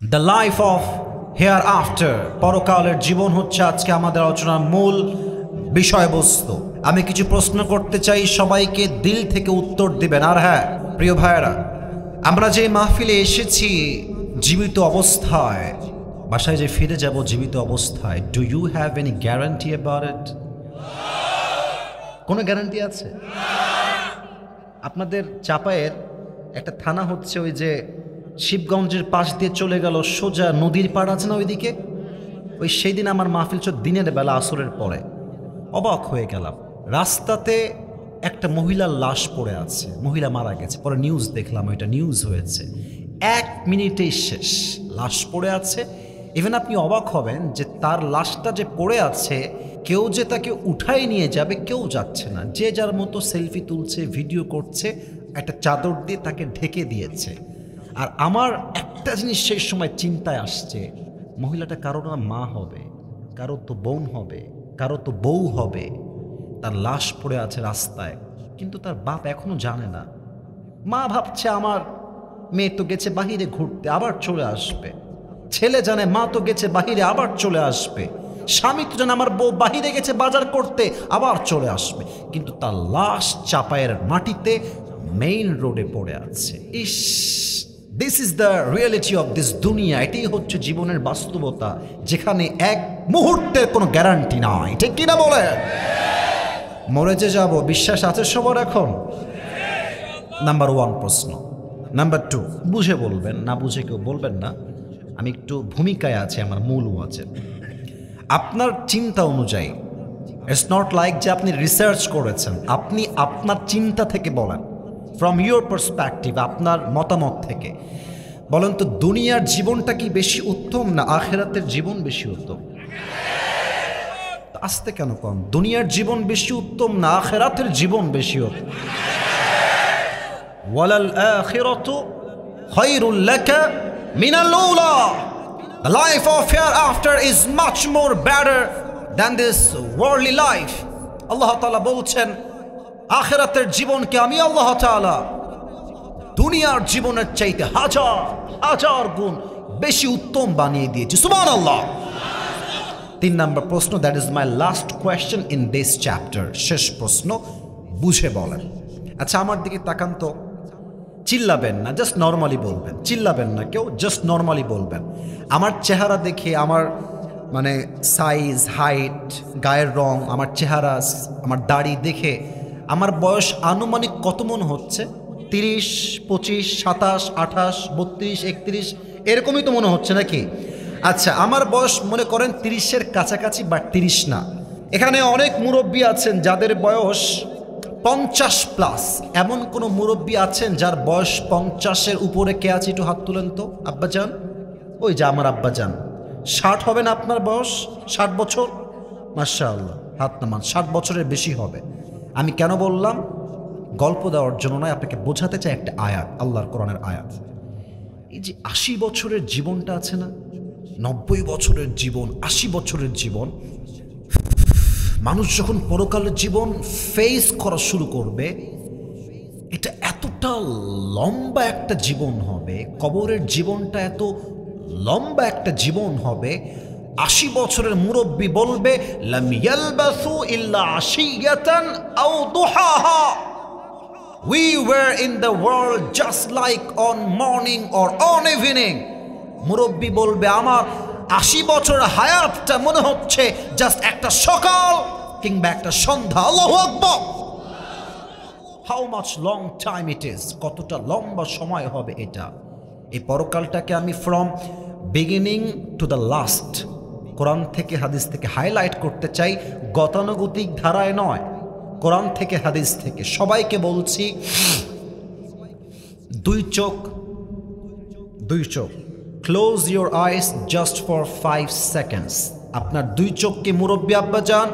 The life of hair after, পরকালের জীবন হচ্ছে আজকে আমাদের আলোচনার মূল বিষয়বস্তু। আমি কিছু প্রশ্ন করতে চাই, সবাইকে দিল থেকে উত্তর দিবেন। আর হ্যাঁ প্রিয় ভাইয়েরা, আমরা যে মাহফিলে এসেছি জীবিত অবস্থায়, বাসায় যে ফিরে যাব জীবিত অবস্থায়, do you have any guarantee about it? কোনো গ্যারান্টি আছে? আপনাদের চাপায়ের একটা থানা হচ্ছে ওই যে শিবগঞ্জের পাশ দিয়ে চলে গেল সোজা নদীর পাড় আছে না ওইদিকে, ওই সেই দিন আমার মাহফিল ছিল দিনের বেলা আসরের পরে। অবাক হয়ে গেলাম, রাস্তাতে একটা মহিলার লাশ পড়ে আছে, মহিলা মারা গেছে। পরে নিউজ দেখলাম, ওইটা নিউজ হয়েছে, 1 মিনিটেই শেষ, লাশ পড়ে আছে। ইভেন আপনি অবাক হবেন যে তার লাশটা যে পড়ে আছে, কেউ যে তাকে উঠাই নিয়ে যাবে কেউ যাচ্ছে না, যে যার মতো সেলফি তুলছে, ভিডিও করছে, একটা চাদর দিয়ে তাকে ঢেকে দিয়েছে। আর আমার একটা জিনিস সেই সময় চিন্তায় আসছে, মহিলাটা কারো না মা হবে, কারো তো বোন হবে, কারো তো বউ হবে, তার লাশ পড়ে আছে রাস্তায়, কিন্তু তার বাপ এখনো জানে না। মা ভাবছে আমার মেয়ে তো গেছে বাহিরে ঘুরতে, আবার চলে আসবে। ছেলে জানে মা তো গেছে বাহিরে, আবার চলে আসবে। স্বামী তো জানে আমার বউ বাহিরে গেছে বাজার করতে, আবার চলে আসবে। কিন্তু তার লাশ চাপায়ের মাটিতে মেইন রোডে পড়ে আছে। ইস, this is the reality of this দুনিয়া। এটাই হচ্ছে জীবনের বাস্তবতা, যেখানে এক মুহূর্তের কোনো গ্যারান্টি নাই। ঠিক কিনা বলে? মরে যে যাব, বিশ্বাস আছে সবার এখন? নাম্বার 1 প্রশ্ন। নাম্বার 2, বুঝে বলবেন, না বুঝে কেউ বলবেন না। আমি একটু ভূমিকায় আছি আমার মূল ওয়াচে। আপনার চিন্তা অনুযায়ী, ইটস নট লাইক যে আপনি রিসার্চ করেছেন, আপনি আপনার চিন্তা থেকে বলেন, ফ্রম ইউর পার্সপেক্টিভ, আপনার মতামত থেকে বলেন তো, দুনিয়ার জীবনটা কি বেশি উত্তম না আখিরাতের জীবন বেশি উত্তম? আসতে কেন কম? দুনিয়ার জীবন বেশি উত্তম না আখিরাতের জীবন বেশি উত্তম? ওয়ালাল আখিরাতু খায়রুল লাকা মিনাল উলা। The life of hereafter is much more better than this worldly life. আল্লাহ তাআলা বলছেন, আখিরাতের জীবনকে আমি আল্লাহ তাআলা দুনিয়ার জীবনের চাইতে হাজার হাজার গুণ বেশি উত্তম বানিয়ে দিয়েছি। সুবহানাল্লাহ। 3 নম্বর প্রশ্ন, that is my last question in this chapter. শেষ প্রশ্ন, বুঝে বলেন। আচ্ছা আমার দিকে তাকান তো, চিল্লাবেন না, জাস্ট নর্মালি বলবেন। চিল্লাবেন না কেউ, জাস্ট নর্মালি বলবেন। আমার চেহারা দেখে, আমার মানে সাইজ, হাইট, গায়ের রং, আমার চেহারা, আমার দাড়ি দেখে আমার বয়স আনুমানিক কত মনে হচ্ছে? 30, 25, 27, 28, 32, 31 এরকমই তো মনে হচ্ছে নাকি? আচ্ছা আমার বয়স মনে করেন 30-এর কাছাকাছি, বা 30 না। এখানে অনেক মুরব্বী আছেন যাদের বয়স 50+। এমন কোন মুরব্বী আছেন যার বয়স 50-এর উপরে? কে আছে একটু হাত তুলেন তো। আব্বাজান, ওই যে আমার আব্বাজান। 60 হবে না আপনার বয়স? 60 বছর? মাশাআল্লাহ, হাত নামান। 60 বছরের বেশি হবে। আমি কেন বললাম? গল্প দেওয়ার জন্য নয়, আপনাকে বোঝাতে চাই একটা আয়াত, আল্লাহর কোরআনের আয়াত। এই যে 80 বছরের জীবনটা আছে না, 90 বছরের জীবন, 80 বছরের জীবন, মানুষ যখন পরকালের জীবন ফেস করা শুরু করবে, এটা এতটা লম্বা একটা জীবন হবে, কবরের জীবনটা এত লম্বা একটা জীবন হবে। 80 বছরের মুরব্বী বলবে, লাম ইয়ালবাসু ইল্লা আশিয়াতান আও দুহাহা, we were in the world just like on morning or on evening. মুরব্বী বলবে, আমার 80 বছরের হায়াতটা মনে হচ্ছে জাস্ট একটা সকাল কিংবা একটা সন্ধ্যা। আল্লাহু আকবার। How much long time it is, কতটা লম্বা সময় হবে এটা। এই পরকালটাকে আমি from beginning to the last কোরআন থেকে হাদিস থেকে হাইলাইট করতে চাই, গতানুগতিক ধারায় নয়, কোরআন থেকে হাদিস থেকে। সবাইকে বলছি, 2 চোখ, close your eyes just for 5 seconds. আপনার 2 চোখকে, মুরব্বী আব্বাজান,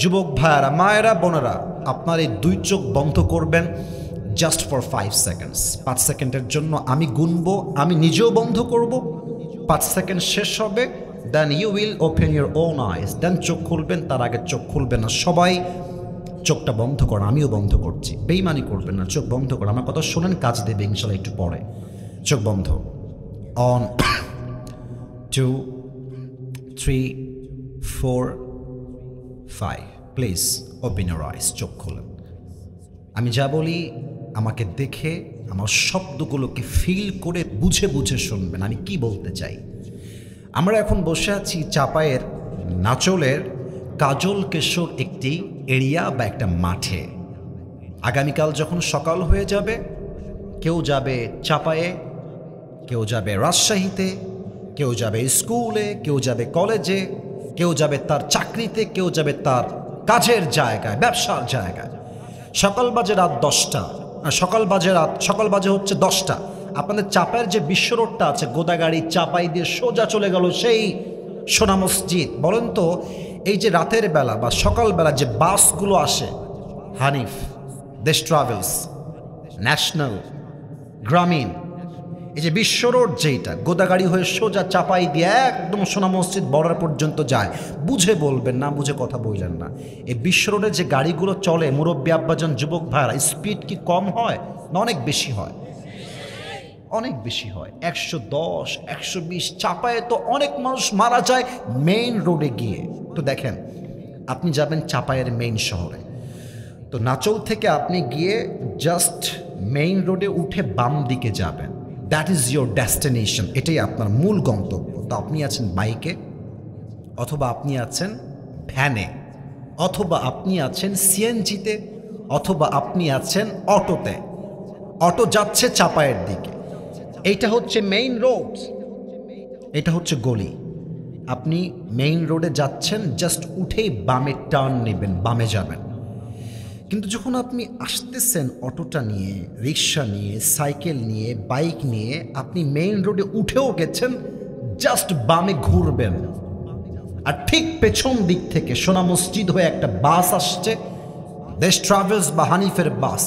যুবক ভাইয়েরা, মায়েরা, বোনেরা, আপনার এই 2 চোখ বন্ধ করবেন জাস্ট ফর 5 সেকেন্ডস। 5 সেকেন্ডের জন্য আমি গুনবো, আমি নিজেও বন্ধ করব। 5 সেকেন্ড শেষ হবে, then you will open your own eyes, then চোখ খুলবেন। তার আগে চোখ খুলবেন না। সবাই চোখটা বন্ধ করেন, আমিও বন্ধ করছি। বেইমানি করবেন না, চোখ বন্ধ করেন। আমার কথা শোনেন, কাজ দেবে ইনশাল্লাহ একটু পরে। চোখ বন্ধ। On 2, 3, 4, 5. Please open your eyes, চোখ খুলুন। আমি যা বলি আমাকে দেখে আমার শব্দগুলোকে ফিল করে বুঝে বুঝে শুনবেন আমি কি বলতে চাই। আমরা এখন বসে আছি চাপায়ের নাচলের কাজল কেশর একটি এরিয়া বা একটা মাঠে। আগামীকাল যখন সকাল হয়ে যাবে, কেউ যাবে চাপায়ে, কেউ যাবে রাজশাহীতে, কেউ যাবে স্কুলে, কেউ যাবে কলেজে, কেউ যাবে তার চাকরিতে, কেউ যাবে তার কাজের জায়গায়, ব্যবসার জায়গায়। সকাল বাজে রাত 10টা, সকাল বাজে হচ্ছে 10টা। আপনাদের চাপায়ের যে বিশ্ব রোডটা আছে, গোদাগাড়ি চাপাই দিয়ে সোজা চলে গেল সেই সোনা মসজিদ। বলেন তো, এই যে রাতের বেলা বা সকালবেলা যে বাসগুলো আসে, হানিফ, দেশ ট্রাভেলস, ন্যাশনাল, গ্রামীণ, এই যে বিশ্ব রোড যেইটা গোদাগাড়ি হয়ে সোজা চাপাই দিয়ে একদম সোনা মসজিদ বর্ডার পর্যন্ত যায়, বুঝে বলবেন, না বুঝে কথা বললেন না। এই বিশ্ব রোডে যে গাড়িগুলো চলে, মুরব্বী আব্বাজান, যুবক ভাইরা, স্পিড কি কম হয় না অনেক বেশি হয়? অনেক বেশি হয়। 110, 120। চাপায়ে তো অনেক মানুষ মারা যায় মেইন রোডে গিয়ে। তো দেখেন, আপনি যাবেন চাপায়ের মেইন শহরে, তো নাচল থেকে আপনি গিয়ে জাস্ট মেইন রোডে উঠে বাম দিকে যাবেন। দ্যাট ইজ ইয়োর ডেস্টিনেশন, এটাই আপনার মূল গন্তব্য। তো আপনি আছেন বাইকে, অথবা আপনি আছেন ভ্যানে, অথবা আপনি আছেন সিএনজিতে, অথবা আপনি আছেন অটোতে। অটো যাচ্ছে চাপায়ের দিকে। এইটা হচ্ছে মেইন রোড, এটা হচ্ছে গলি। আপনি মেইন রোডে যাচ্ছেন, জাস্ট উঠেই বামে টার্ন নেবেন, বামে যাবেন। কিন্তু যখন আপনি আসতেছেন অটোটা নিয়ে, রিক্সা নিয়ে, সাইকেল নিয়ে, বাইক নিয়ে, আপনি মেইন রোডে উঠেও গেছেন, জাস্ট বামে ঘুরবেন, আর ঠিক পেছন দিক থেকে সোনা মসজিদ হয়ে একটা বাস আসছে, দেশ ট্রাভেলস বা হানিফের বাস,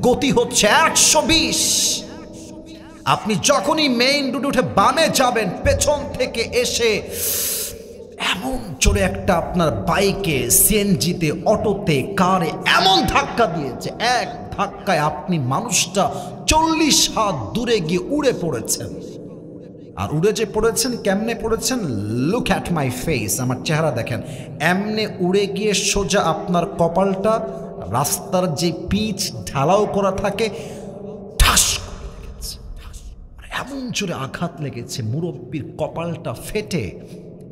গতি হচ্ছে 120। আপনি যখনই মেইন রোডে উঠে বামে যাবেন, পেছন থেকে এসে এমন জোরে একটা আপনার বাইকে, সিএনজিতে, অটোতে, কারে এমন ধাক্কা দিয়েছে, এক ধাক্কায় আপনি মানুষটা 40 হাত দূরে গিয়ে উড়ে পড়েছেন। আর উড়ে যে পড়েছেন, কেমনে পড়েছেন? লুক অ্যাট মাই ফেস, আমার চেহারা দেখেন। এমনে উড়ে গিয়ে সোজা আপনার কপালটা, রাস্তার যে পিচ ঢালাও করা থাকে, ঠাস করে লেগেছে। এমন জোরে আঘাত লেগেছে, মুরব্বীর কপালটা ফেটে,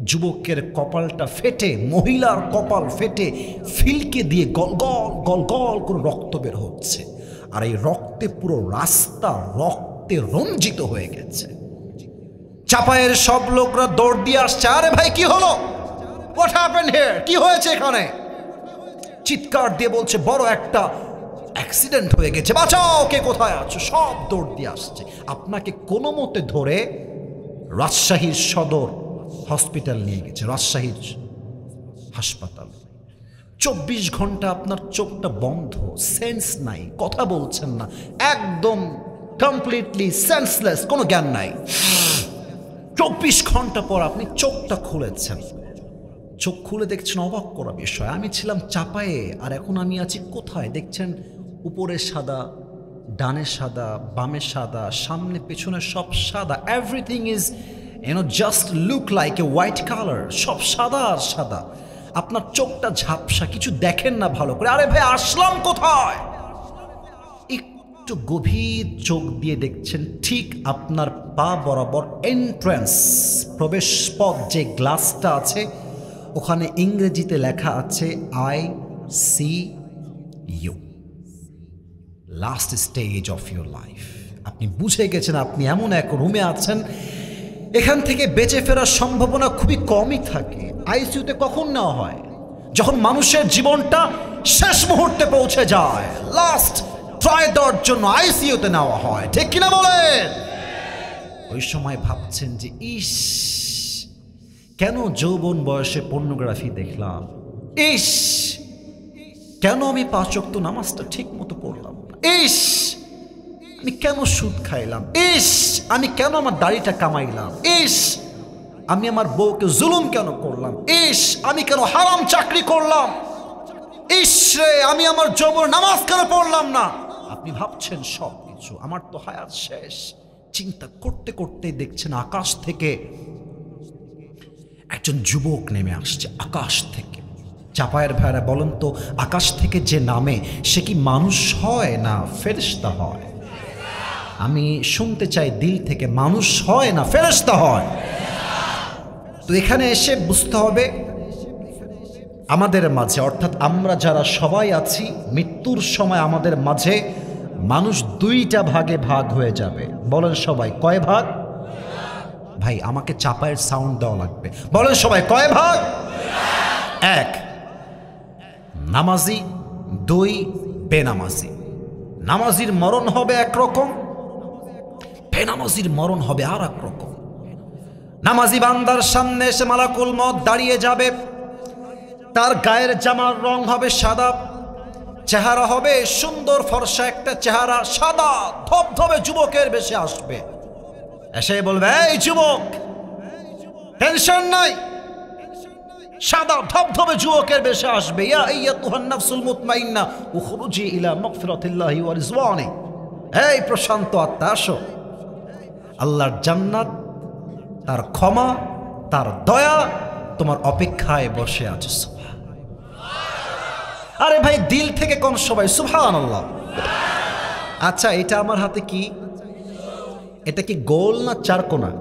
যুবকের কপালটা ফেটে, মহিলার কপাল ফেটে, ফিলকে দিয়ে গল গল গল গল করে রক্ত বের হচ্ছে। আর এই রক্তে পুরো রাস্তা রক্তে রঞ্জিত হয়ে গেছে। চাপায়ের সব লোকরা দৌড় দিয়ে আসছে, আরে ভাই কি হলো, হোয়াট হ্যাপেন্ড হিয়ার, কি হয়েছে এখানে? চিৎকার দিয়ে বলছে বড় একটা অ্যাক্সিডেন্ট হয়ে গেছে, বাঁচাও, কে কোথায় আছো? সব দৌড় দিয়ে আসছে। আপনাকে কোনো মতে ধরে রাজশাহীর সদর হসপিটাল নিয়ে গেছে, রাজশাহীর হাসপাতাল। 24 ঘন্টা আপনার চোখটা বন্ধ, সেন্স নাই, কথা বলছেন না, একদম কমপ্লিটলি সেন্সলেস, কোনো জ্ঞান নাই। 24 ঘন্টা পর আপনি চোখটা খুলেছেন, চোখ খুলে দেখছেন অবাক করা বিষয়, আমি ছিলাম চাপায়ে, আর এখন আমি আছি কোথায়? দেখছেন উপরে সাদা, ডানে সাদা, বামে সাদা, সামনে পেছনে সব সাদা, everything is just look like a white colour, সব সাদা আর সাদা। আপনার চোখটা ঝাপসা, কিছু দেখেন না ভালো করে। আরে ভাই আসলাম কোথায়? একটু গভীর চোখ দিয়ে দেখছেন, ঠিক আপনার পা বরাবর এন্ট্রান্স, প্রবেশ পথ যে গ্লাসটা আছে, ওখানে ইংরেজিতে লেখা আছে ICU, last stage of your life. আপনি বুঝে গেছেন আপনি এমন এক রুমে আছেন, এখান থেকে বেঁচে ফেরার সম্ভাবনা খুবই কমই থাকে। আইসিইউতে কখন নেওয়া হয়? যখন মানুষের জীবনটা শেষ মুহূর্তে পৌঁছে যায়, লাস্ট ট্রাই দেওয়ার জন্য আইসিইউতে নেওয়া হয়, ঠিক কিনা বলেন? ওই সময় ভাবছেন যে ইস, কেন যৌবন বয়সে পর্নোগ্রাফি দেখলাম, ইস কেন আমি 5 ওয়াক্ত নামাজটা ঠিক মতো পড়লাম না, ইস আমি কেন সুদ খাইলাম, ইস আমি কেন আমার দাড়িটা কামাইলাম, ইস আমি আমার বউকে জুলুম কেন করলাম, ইস আমি কেন হারাম চাকরি করলাম, ইস রে আমি আমার যৌবন নামাজ কেন পড়লাম না। আপনি ভাবছেন সব কিছু, আমার তো হায়াত শেষ। চিন্তা করতে করতে দেখছেন আকাশ থেকে একজন যুবক নেমে আসছে আকাশ থেকে। চাপায়ের ভাইরা বলেন তো, আকাশ থেকে যে নামে সে কি মানুষ হয় না ফেরেশতা হয়? আমি শুনতে চাই দিল থেকে, মানুষ হয় না ফেরেশতা হয়? তো এখানে এসে বুঝতে হবে আমাদের মাঝে, অর্থাৎ আমরা যারা সবাই আছি, মৃত্যুর সময় আমাদের মাঝে মানুষ দুইটা ভাগে ভাগ হয়ে যাবে। বলেন সবাই কয় ভাগ? ভাই আমাকে চাপায়ের সাউন্ড দেওয়া লাগবে। বলেন সবাই কয় ভাগ? এক, নামাজি, দুই, বেনামাজি। নামাজির মরণ হবে একরকম, বেনামাজির মরণ হবে আর এক রকম। নামাজি বান্দার সামনে এসে মালাকুল মউত দাঁড়িয়ে যাবে, তার গায়ের জামার রং হবে সাদা, চেহারা হবে সুন্দর ফর্সা একটা চেহারা, সাদা ধবধবে যুবকের বেশে আসবে। এসে বলবে, এই যুবক টেনশন নাই, সাদা ধবধবে যুবকের বেশে আসবে। ইয়া আইয়াতুহান নাফসুল মুতমাইন্না উখরুজি ইলা মাগফিরাতিল্লাহি ওয়া রিজওয়ানি। এই প্রশান্ত আত্মা, আসো, আল্লাহর জান্নাত, তার ক্ষমা, তার দয়া তোমার অপেক্ষায় বসে আছে। আরে ভাই দিল থেকে কোন সবাই সুবহানাল্লাহ। আচ্ছা এটা আমার হাতে কি? এটা কি গোল না চারকোনা?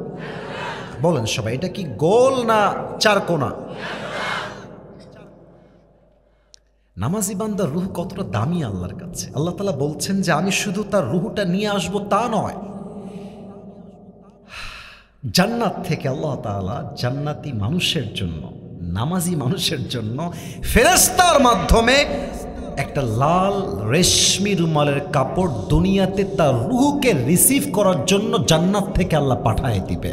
বলেন সবাই, এটা কি গোল না চারকোনা? নামাজি বান্দার রূহ কতটা দামি আল্লাহর কাছে। আল্লাহ তাআলা বলছেন যে আমি শুধু তার রূহটা নিয়ে আসবো তা নয়, জান্নাত থেকে আল্লাহ তাআলা জান্নাতি মানুষের জন্য, নামাজি মানুষের জন্য ফেরেশতার মাধ্যমে একটা লাল রেশমি রুমালের কাপড় দুনিয়াতে তার রূহকে রিসিভ করার জন্য জান্নাত থেকে আল্লাহ পাঠায় দিবে।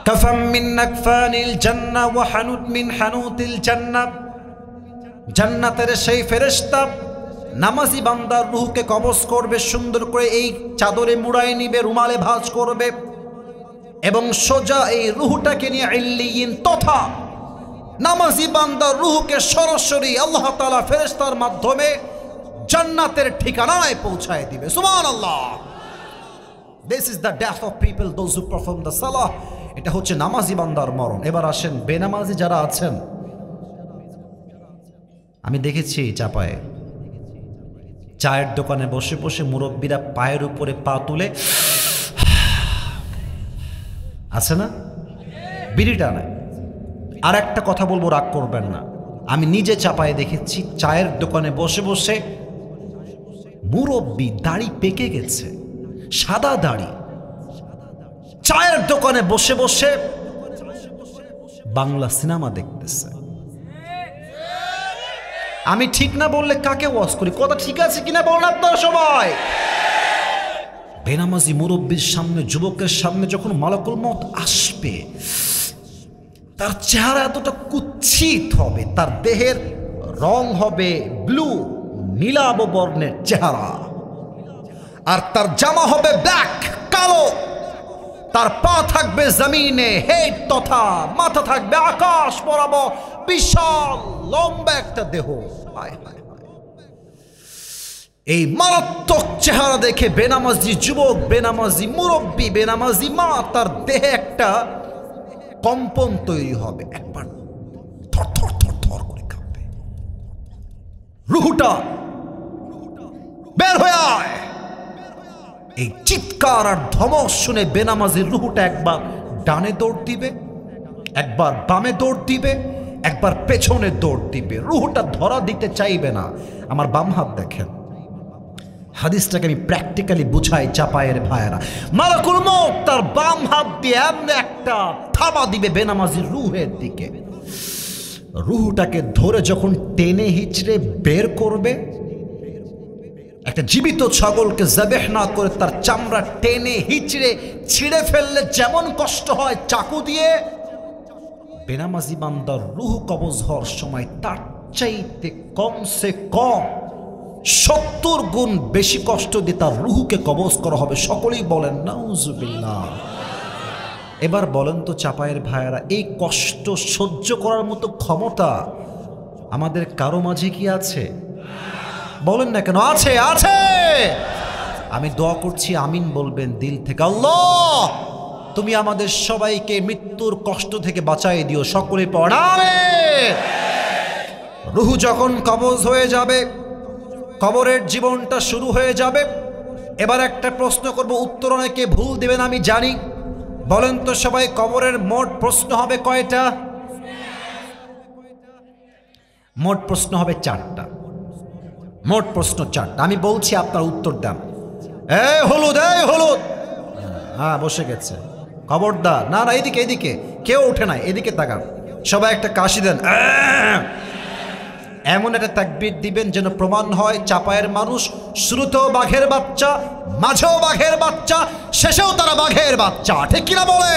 কাফাম মিন নাকফানিল জান্নাহ ওয়া হানুত মিন হানুতিল জান্নাহ। জান্নাতের সেই ফেরেশতা নামাজি বান্দার রূহকে কবজ করবে, সুন্দর করে এই চাদরে মুড়ায় নিবে, রুমালে ভাঁজ করবে এবং সোজা এই রূহটাকে নিয়ে ইল্লিয়িন তথা নামাজি বান্দার রূহকে সরাসরি আল্লাহ তাআলা ফেরেশতার মাধ্যমে জান্নাতের ঠিকানায় পৌঁছায় দিবে। সুবহানাল্লাহ। This is the death of people those who perform the সালাহ। এটা হচ্ছে নামাজি বান্দার মরণ। এবার আসেন বেনামাজি যারা আছেন। আমি দেখেছি চাপায়ে চায়ের দোকানে বসে বসে মুরব্বীরা পায়ের উপরে পা তুলে আছে না, বিড়ি টানে। আর একটা কথা বলবো, রাগ করবেন না, আমি নিজে চাপায়ে দেখেছি চায়ের দোকানে বসে বসে মুরব্বী, দাড়ি পেকে গেছে, সাদা দাড়ি, চায়ের দোকানে বসে বসে বাংলা সিনেমা দেখতেছে। আমি ঠিক না বললে কাকে ওয়াজ করি? কথা ঠিক আছে কিনা বলেন আপনারা সবাই? বেনামাজি মুরব্বীর সামনে, যুবকের সামনে যখন মালাকুল মউত আসবে, তার চেহারা এতটা কুৎসিত হবে, তার দেহের রং হবে ব্লু, নীলাভ বর্ণের চেহারা, আর তার জামা হবে ব্ল্যাক, কালো, তার পা থাকবে জমিনে হেড তথা মাথা থাকবে আকাশ বরাবর, বিশাল লম্বা একটা দেহ। এই মারাত্মক চেহারা দেখে বেনামাজি যুবক, বেনামাজি মুরব্বী, বেনামাজি মা, তার দেহে একটা কম্পন তৈরি হবে, একবার থর থর থর থর করে কাঁপবে, রুহুটা বের হয়ে আয়। এই চিৎকার আর ধমক শুনে বেনামাজির রুহুটা একবার ডানে দৌড় দিবে, একবার বামে দৌড় দিবে, একবার পেছনে দৌড় দিবে। রুহুটা ধরা দিতে চাইবে না। আমার বাম হাত দেখেন, হাদিসটাকে আমি প্র্যাকটিক্যালি বুঝাই চাপায়ের ভাইয়েরা। মালাকুল মউত তার বাম হাত দিয়ে এমন একটা থাবা দিবে বেনামাজির রুহের দিকে। রুহটাকে ধরে যখন টেনে হিচড়ে বের করবে, একটা জীবিত ছাগলকে জবেহ না করে তার চামড়া টেনে হিচড়ে ছিঁড়ে ফেললে যেমন কষ্ট হয় চাকু দিয়ে, বেনামাজি বান্দার রুহ কবজ হওয়ার সময় তার চাইতে কমসে কম 70 গুণ বেশি কষ্ট দিয়ে তার রুহকে কবজ করা হবে। সকলেই বলেন নাউজুবিল্লাহ। এবার বলেন তো চাপায়ের ভাইয়েরা, এই কষ্ট সহ্য করার মতো ক্ষমতা আমাদের কারো মাঝে কি আছে? বলেন না কেন, আছে? আছে। আমি দোয়া করছি, আমিন বলবেন দিল থেকে। আল্লাহ তুমি আমাদের সবাইকে মৃত্যুর কষ্ট থেকে বাঁচাই দিও। সকলে পড় আমিন। রুহু যখন কবজ হয়ে যাবে, কবরের জীবনটা শুরু হয়ে যাবে। এবার একটা প্রশ্ন করব, উত্তর অনেকে ভুল দেবেন আমি জানি। বলেন তো সবাই, কবরের মোট প্রশ্ন হবে কয়টা? মোট প্রশ্ন হবে 4টা। মোট প্রশ্ন 4টা। আমি বলছি, আপনার উত্তর দেন। এই হলুদ, এই হলুদ, হ্যাঁ বসে গেছে, খবরদার। না না, এইদিকে এইদিকে, কেউ ওঠে নাই, এদিকে তাকান। সবাই একটা কাশি দেন। এমন একটা তাকবীর দিবেন যেন প্রমাণ হয় চাপায়ের মানুষ শুরুতেও বাঘের বাচ্চা, মাঝেও বাঘের বাচ্চা, শেষেও তারা বাঘের বাচ্চা। ঠিক কিনা বলে?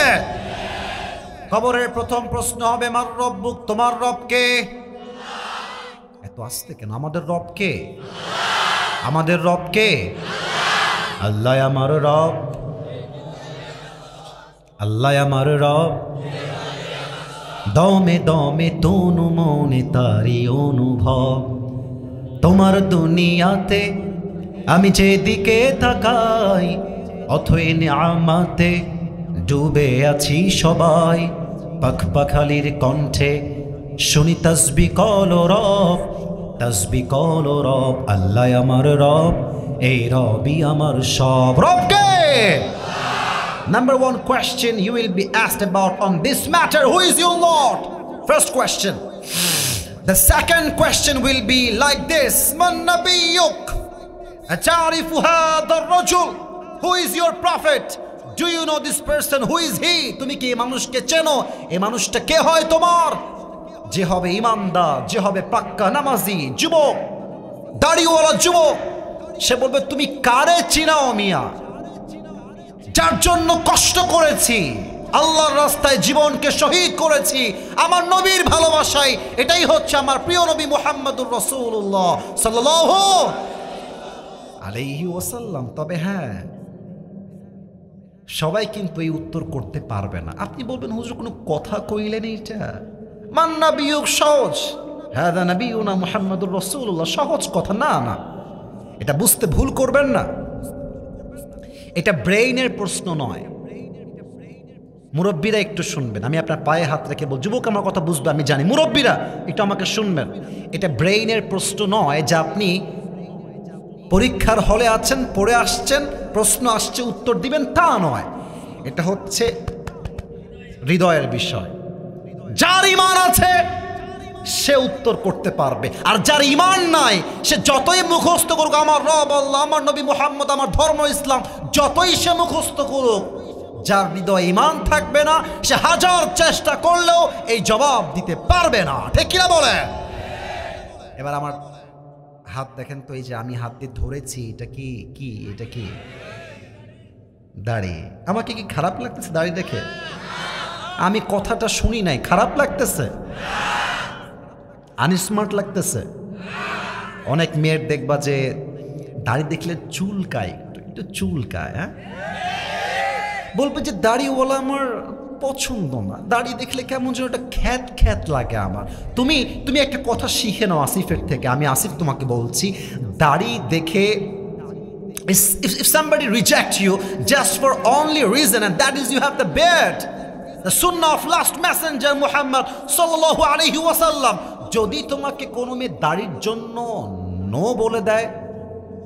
কবরের প্রথম প্রশ্ন হবে, মান রব্বুক, তোমার রব কে? এত আস্তে কেন? আমাদের রব কে? আমাদের রব কে? আল্লাহ আমার রব, আল্লাহ আমার রব। দমে দমে তনু মনে তারি অনুভব। তোমার দুনিয়াতে আমি যেদিকে তাকাই, অথই নিয়ামতে ডুবে আছি সবাই। পাখ পাখালির কণ্ঠে শুনি তসবি কল রব, তসবি কল রব। আল্লাহ আমার রব, এই রবই আমার সব। রবকে Number 1 question you will be asked about on this matter, who is your Lord? First question. The second question will be like this, Man nabiyyuk? Ata'rifu hadha ar-rajul? Who is your prophet? Do you know this person? Who is he? তুমি কি এই মানুষকে চেনো? এই মানুষটা কে হয় তোমার? যে হবে ইমানদার, যে হবে পাক্কা নামাজি যুবক, দাড়িওয়ালা যুবক, সে বলবে তুমি কারে চিনাও মিয়া? যার জন্য কষ্ট করেছি, আল্লাহর রাস্তায় জীবনকে শহীদ করেছি, আমার নবীর ভালোবাসায়। এটাই হচ্ছে আমার প্রিয় নবী মুহাম্মদুর রাসূলুল্লাহ সাল্লাল্লাহু আলাইহি ওয়াসাল্লাম। তবে হ্যাঁ, সবাই কিন্তু এই উত্তর করতে পারবে না। আপনি বলবেন, হুজুর কোনো কথা কইলেন এইটা? মান নাবিয়ুক সহজ, হাদা নবিয়ুনা মুহাম্মদুর রাসূলুল্লাহ, সহজ কথা না। না, এটা বুঝতে ভুল করবেন না। এটা ব্রেইনের প্রশ্ন নয়। মুরব্বীরা একটু শুনবেন, আমি আপনার পায়ে হাত রেখে বল, যুবক আমার কথা বুঝবে আমি জানি, মুরব্বীরা একটু আমাকে শুনবেন। এটা ব্রেইনের প্রশ্ন নয় যে আপনি পরীক্ষার হলে আছেন, পড়ে আসছেন, প্রশ্ন আসছে উত্তর দিবেন, তা নয়। এটা হচ্ছে হৃদয়ের বিষয়। যার ঈমান আছে সে উত্তর করতে পারবে, আর যার ঈমান নাই সে যতই মুখস্থ করুক, আমার রব আল্লাহ, আমার নবী মুহাম্মদ, আমার ধর্ম ইসলাম, যতই সে মুখস্থ করুক, যার হৃদয়ে ঈমান থাকবে না, সে হাজার চেষ্টা করলেও এই জবাব দিতে পারবে না। ঠিক কিনা বলে? এবার আমার হাত দেখেন তো, এই যে আমি হাত দিয়ে ধরেছি, এটা কি? কি এটা? কি দাড়ি? আমাকে কি খারাপ লাগতেছে দাড়ি দেখে? আমি কথাটা শুনি নাই, খারাপ লাগতেছে? আনস্মার্ট লাগতেছে? অনেক মেয়ের দেখবা যে দাড়ি দেখলে চুলকায়, একটু চুলকায়, হ্যাঁ, বলবে যে দাড়িওয়ালা আমার পছন্দ না, দাড়ি দেখলে কেমন যেন একটা খ্যাত খ্যাত লাগে আমার। তুমি একটা কথা শিখে নাও আসিফের থেকে। আমি আসিফ তোমাকে বলছি, দাড়ি দেখে if somebody reject you just for only reason, and that is you have the beard, the sunnah of last messenger Muhammad sallallahu alaihi wasallam, যদি তোমাকে কোনো মেয়ে দাড়ির জন্য নো বলে দেয়,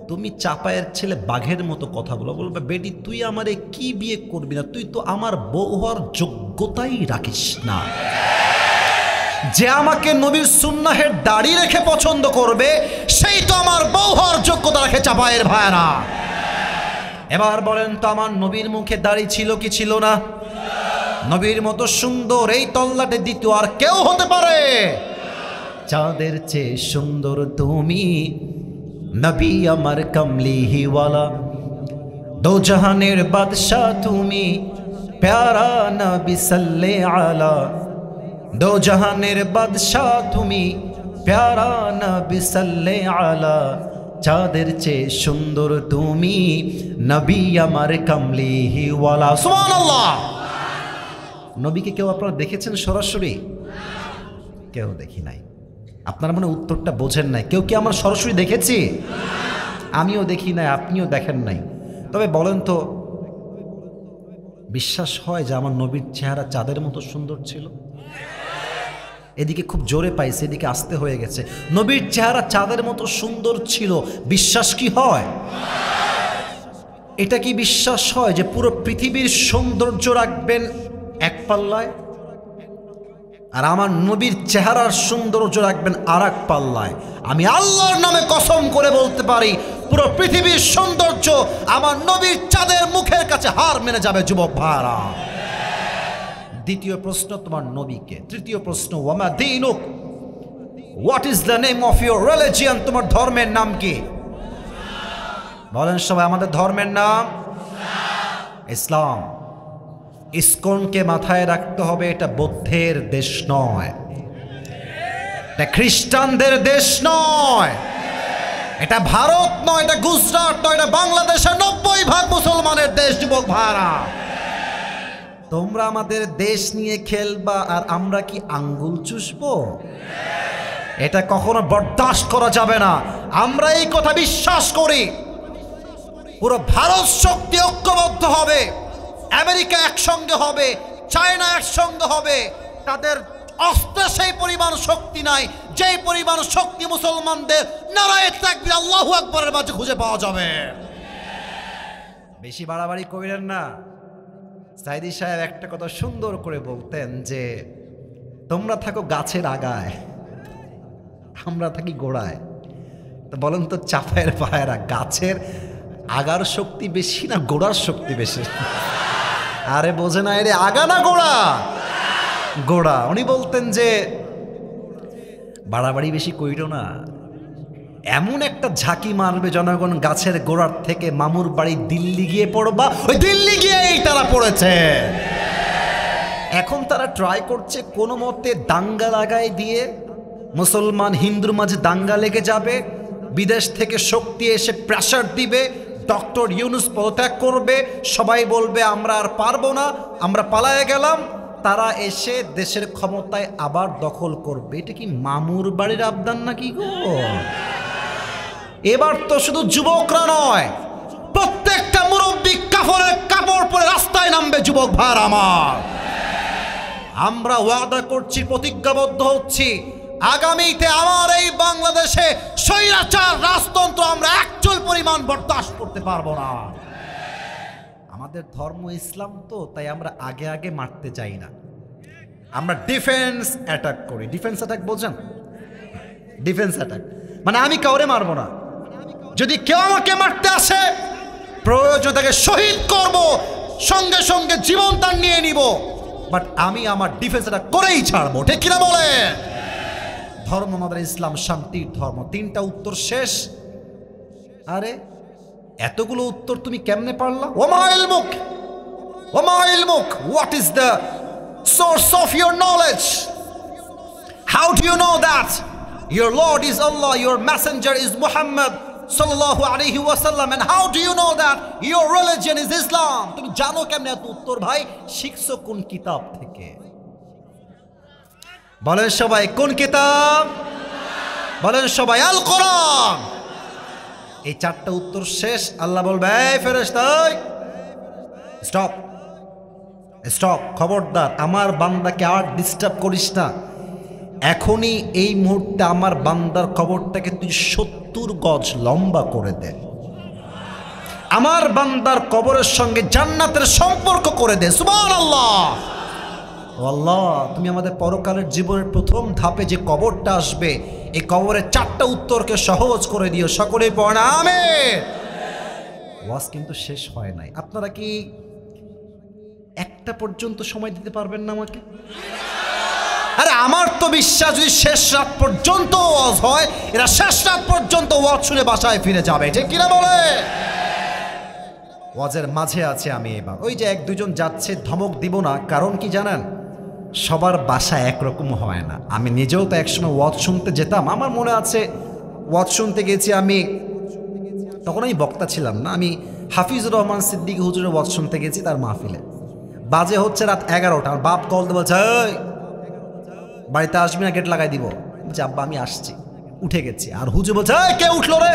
তুমি চাপায়ের ছেলে বাঘের মতো কথা বলবে, বেটি তুই আমারে কি বিয়ে করবি না, তুই তো আমার বউ হওয়ার যোগ্যতাই রাখিস না। যে আমাকে নবীর সুন্নাহের দাড়ি রেখে পছন্দ করবে, সেই তো আমার বউ হওয়ার যোগ্যতা রাখে। চাপায়ের ভাইরা, এবার বলেন তো, আমার নবীর মুখে দাড়ি ছিল কি ছিল না? নবীর মতো সুন্দর এই তল্লাটে দ্বিতীয় আর কেউ হতে পারে? চাঁদের চেয়ে সুন্দর তুমি, নবী আমার কমলিহিওয়ালা, দো জাহানের বাদশাহ তুমি, প্যারা নবী সাল্লে আলা, দো জাহানের বাদশাহ তুমি, প্যারা নবী সাল্লে আলা, চাঁদের চেয়ে সুন্দর তুমি, নবী আমার কমলিহিওয়ালা। সুবহানাল্লাহ। নবীকে কেউ আপনারা দেখেছেন সরাসরি? কেউ দেখি নাই। আপনারা মনে উত্তরটা বোঝেন নাই। কেউ কি আমার সরাসরি দেখেছি? আমিও দেখি নাই, আপনিও দেখেন নাই। তবে বলেন তো, বিশ্বাস হয় যে আমার নবীর চেহারা চাঁদের মতো সুন্দর ছিল? এদিকে খুব জোরে পাইছে, এদিকে আস্তে হয়ে গেছে। নবীর চেহারা চাঁদের মতো সুন্দর ছিল, বিশ্বাস কি হয়? এটা কি বিশ্বাস হয় যে পুরো পৃথিবীর সৌন্দর্য রাখবেন এক পাল্লায়, আর আমার নবীর চেহারার সৌন্দর্য রাখবেন আর এক পাল্লায়? আমি আল্লাহর নামে কসম করে বলতে পারি, পুরো পৃথিবীর সৌন্দর্য আমার নবীর চাঁদের মুখের কাছে হার মেনে যাবে যুবক ভাইরা। দ্বিতীয় প্রশ্ন তোমার নবীকে। তৃতীয় প্রশ্ন, ওয়ামা দীনুক, what is the name of your religion? তোমার ধর্মের নাম কি? বলেন সবাই, আমাদের ধর্মের নাম ইসলাম। ইসকনকে মাথায় রাখতে হবে, এটা বৌদ্ধের দেশ নয়, এটা খ্রিস্টানদের দেশ নয়, এটা ভারত নয়, এটা গুজরাট নয়, এটা বাংলাদেশের 90% মুসলমানের দেশ। যুবক ভাইরা, তোমরা আমাদের দেশ নিয়ে খেলবা আর আমরা কি আঙ্গুল চুষবো? এটা কখনো বরদাস্ত করা যাবে না। আমরা এই কথা বিশ্বাস করি, পুরো ভারত শক্তি ঐক্যবদ্ধ হবে, আমেরিকা একসঙ্গে হবে, চায়না একসঙ্গে হবে। তাদের অস্ত্রে সেই পরিমাণ শক্তি নাই যেই পরিমাণ শক্তি মুসলমানদের নারায়ে তাকবীর আল্লাহু আকবরের মাঝে খুঁজে পাওয়া যাবে। বেশি বাড়াবাড়ি কইরেন না। সাইদি সাহেব একটা কথা সুন্দর করে বলতেন যে তোমরা থাকো গাছের আগায়, আমরা থাকি গোড়ায়। তো বলেন তো চাপায়ের পায়েরা, গাছের আগার শক্তি বেশি না গোড়ার শক্তি বেশি? আরে বোঝে না, এর আগা না গোড়া? গোড়া। উনি বলতেন যে বাড়াবাড়ি বেশি কইরো না, এমন একটা ঝাঁকি মারবে জনগণ গাছের গোড়ার থেকে, মামুর বাড়ি দিল্লি গিয়ে পড়বা। ওই দিল্লি গিয়েই তারা পড়েছে। এখন তারা ট্রাই করছে কোনো মতে দাঙ্গা লাগাই দিয়ে মুসলমান হিন্দুর মাঝে দাঙ্গা লেগে যাবে, বিদেশ থেকে শক্তি এসে প্রেসার দিবে, ডক্টর ইউনুস পদত্যাগ করবে, সবাই বলবে আমরা আর পারবো না, আমরা পালায়ে গেলাম। তারা এসে দেশের ক্ষমতায় আবার দখল করবে। এটা কি মামুর বাড়ির আবদান নাকি গো? এবার তো শুধু যুবকরা নয়, প্রত্যেকটা মুরব্বী কাফনের কাপড় পরে রাস্তায় নামবে। যুবক ভাইরা আমার, আমরা ওয়াদা করছি, প্রতিজ্ঞাবদ্ধ হচ্ছি, আগামীতে আমার এই বাংলাদেশে স্বৈরাচার রাজতন্ত্র আমরা একচুল পরিমাণ বরদাস্ত করতে পারবো না। আমাদের ধর্ম ইসলাম, তো তাই আমরা আগে আগে মারতে চাই না, আমরা ডিফেন্স অ্যাটাক করি। ডিফেন্স অ্যাটাক বোঝেন? ডিফেন্স অ্যাটাক মানে আমি কাউরে মারবো না, যদি কেউ আমাকে মারতে আসে প্রয়োজন তাকে শহীদ করব, সঙ্গে সঙ্গে জীবন তার নিয়ে নিব, বাট আমি আমার ডিফেন্স অ্যাটাক করেই ছাড়বো। ঠিক কিনা বলে? ধর্ম আমাদের ইসলাম শান্তির ধর্ম। 3টা উত্তর শেষ। আরে এতগুলো উত্তর তুমি কেমনে পারলা? ওমা ইলমুক, ওমা ইলমুক, what is the source of your knowledge? How do you know that your Lord is Allah, your messenger is Muhammad sallallahu alaihi wasallam, and how do you know that your religion is Islam? তুমি জানো কেমনে এত উত্তর ভাই? শিখছো কোন কিতাব থেকে? বলেন সবাই কোন কিতাব? বলেন সবাই আল কোরআন। এই 4টা উত্তর শেষ। আল্লাহ বলবে, এই ফেরেশতা স্টপ, স্টপ, খবরদার আমার বান্দাকে আর ডিস্টার্ব করিস না। এখনই এই মুহূর্তে আমার বান্দার কবরটাকে তুই 70 গজ লম্বা করে দে, আমার বান্দার কবরের সঙ্গে জান্নাতের সম্পর্ক করে দে। সুবহানাল্লাহ। আল্লাহ, তুমি আমাদের পরকালের জীবনের প্রথম ধাপে যে কবরটা আসবে, এই কবরের 4টা উত্তরকে সহজ করে দিও। সকলেই পড়েন আমিন। ওয়াজ কিন্তু শেষ হয় নাই। আপনারা কি একটা পর্যন্ত সময় দিতে পারবেন না আমাকে? আরে আমার তো বিশ্বাস, যদি শেষ রাত পর্যন্ত ওয়াজ হয়, এরা শেষ রাত পর্যন্ত ওয়াজ শুনে বাসায় ফিরে যাবে। ঠিক কিনা বলে? ওয়াজের মাঝে আছে আমি এবার। ওই যে 1-2 জন যাচ্ছে, ধমক দিব না, কারণ কি জানেন? সবার বাসা একরকম হয় না। আমি নিজেও তো একসময় ওয়াজ শুনতে যেতাম। আমার মনে আছে ওয়াজ শুনতে গেছি আমি, তখন আমি বক্তা ছিলাম না, আমি হাফিজুর রহমান সিদ্দিকী হুজুরের ওয়াজ শুনতে গেছি তার মাহফিলে। বাজে হচ্ছে রাত 11টা। আমার বাপ কল দিয়ে বলছে, এই বাড়িতে আসবি না, গেট লাগাই দিব। বলছে আব্বা আমি আসছি। উঠে গেছি। আর হুজুর বলছে, এই কে উঠলো রে?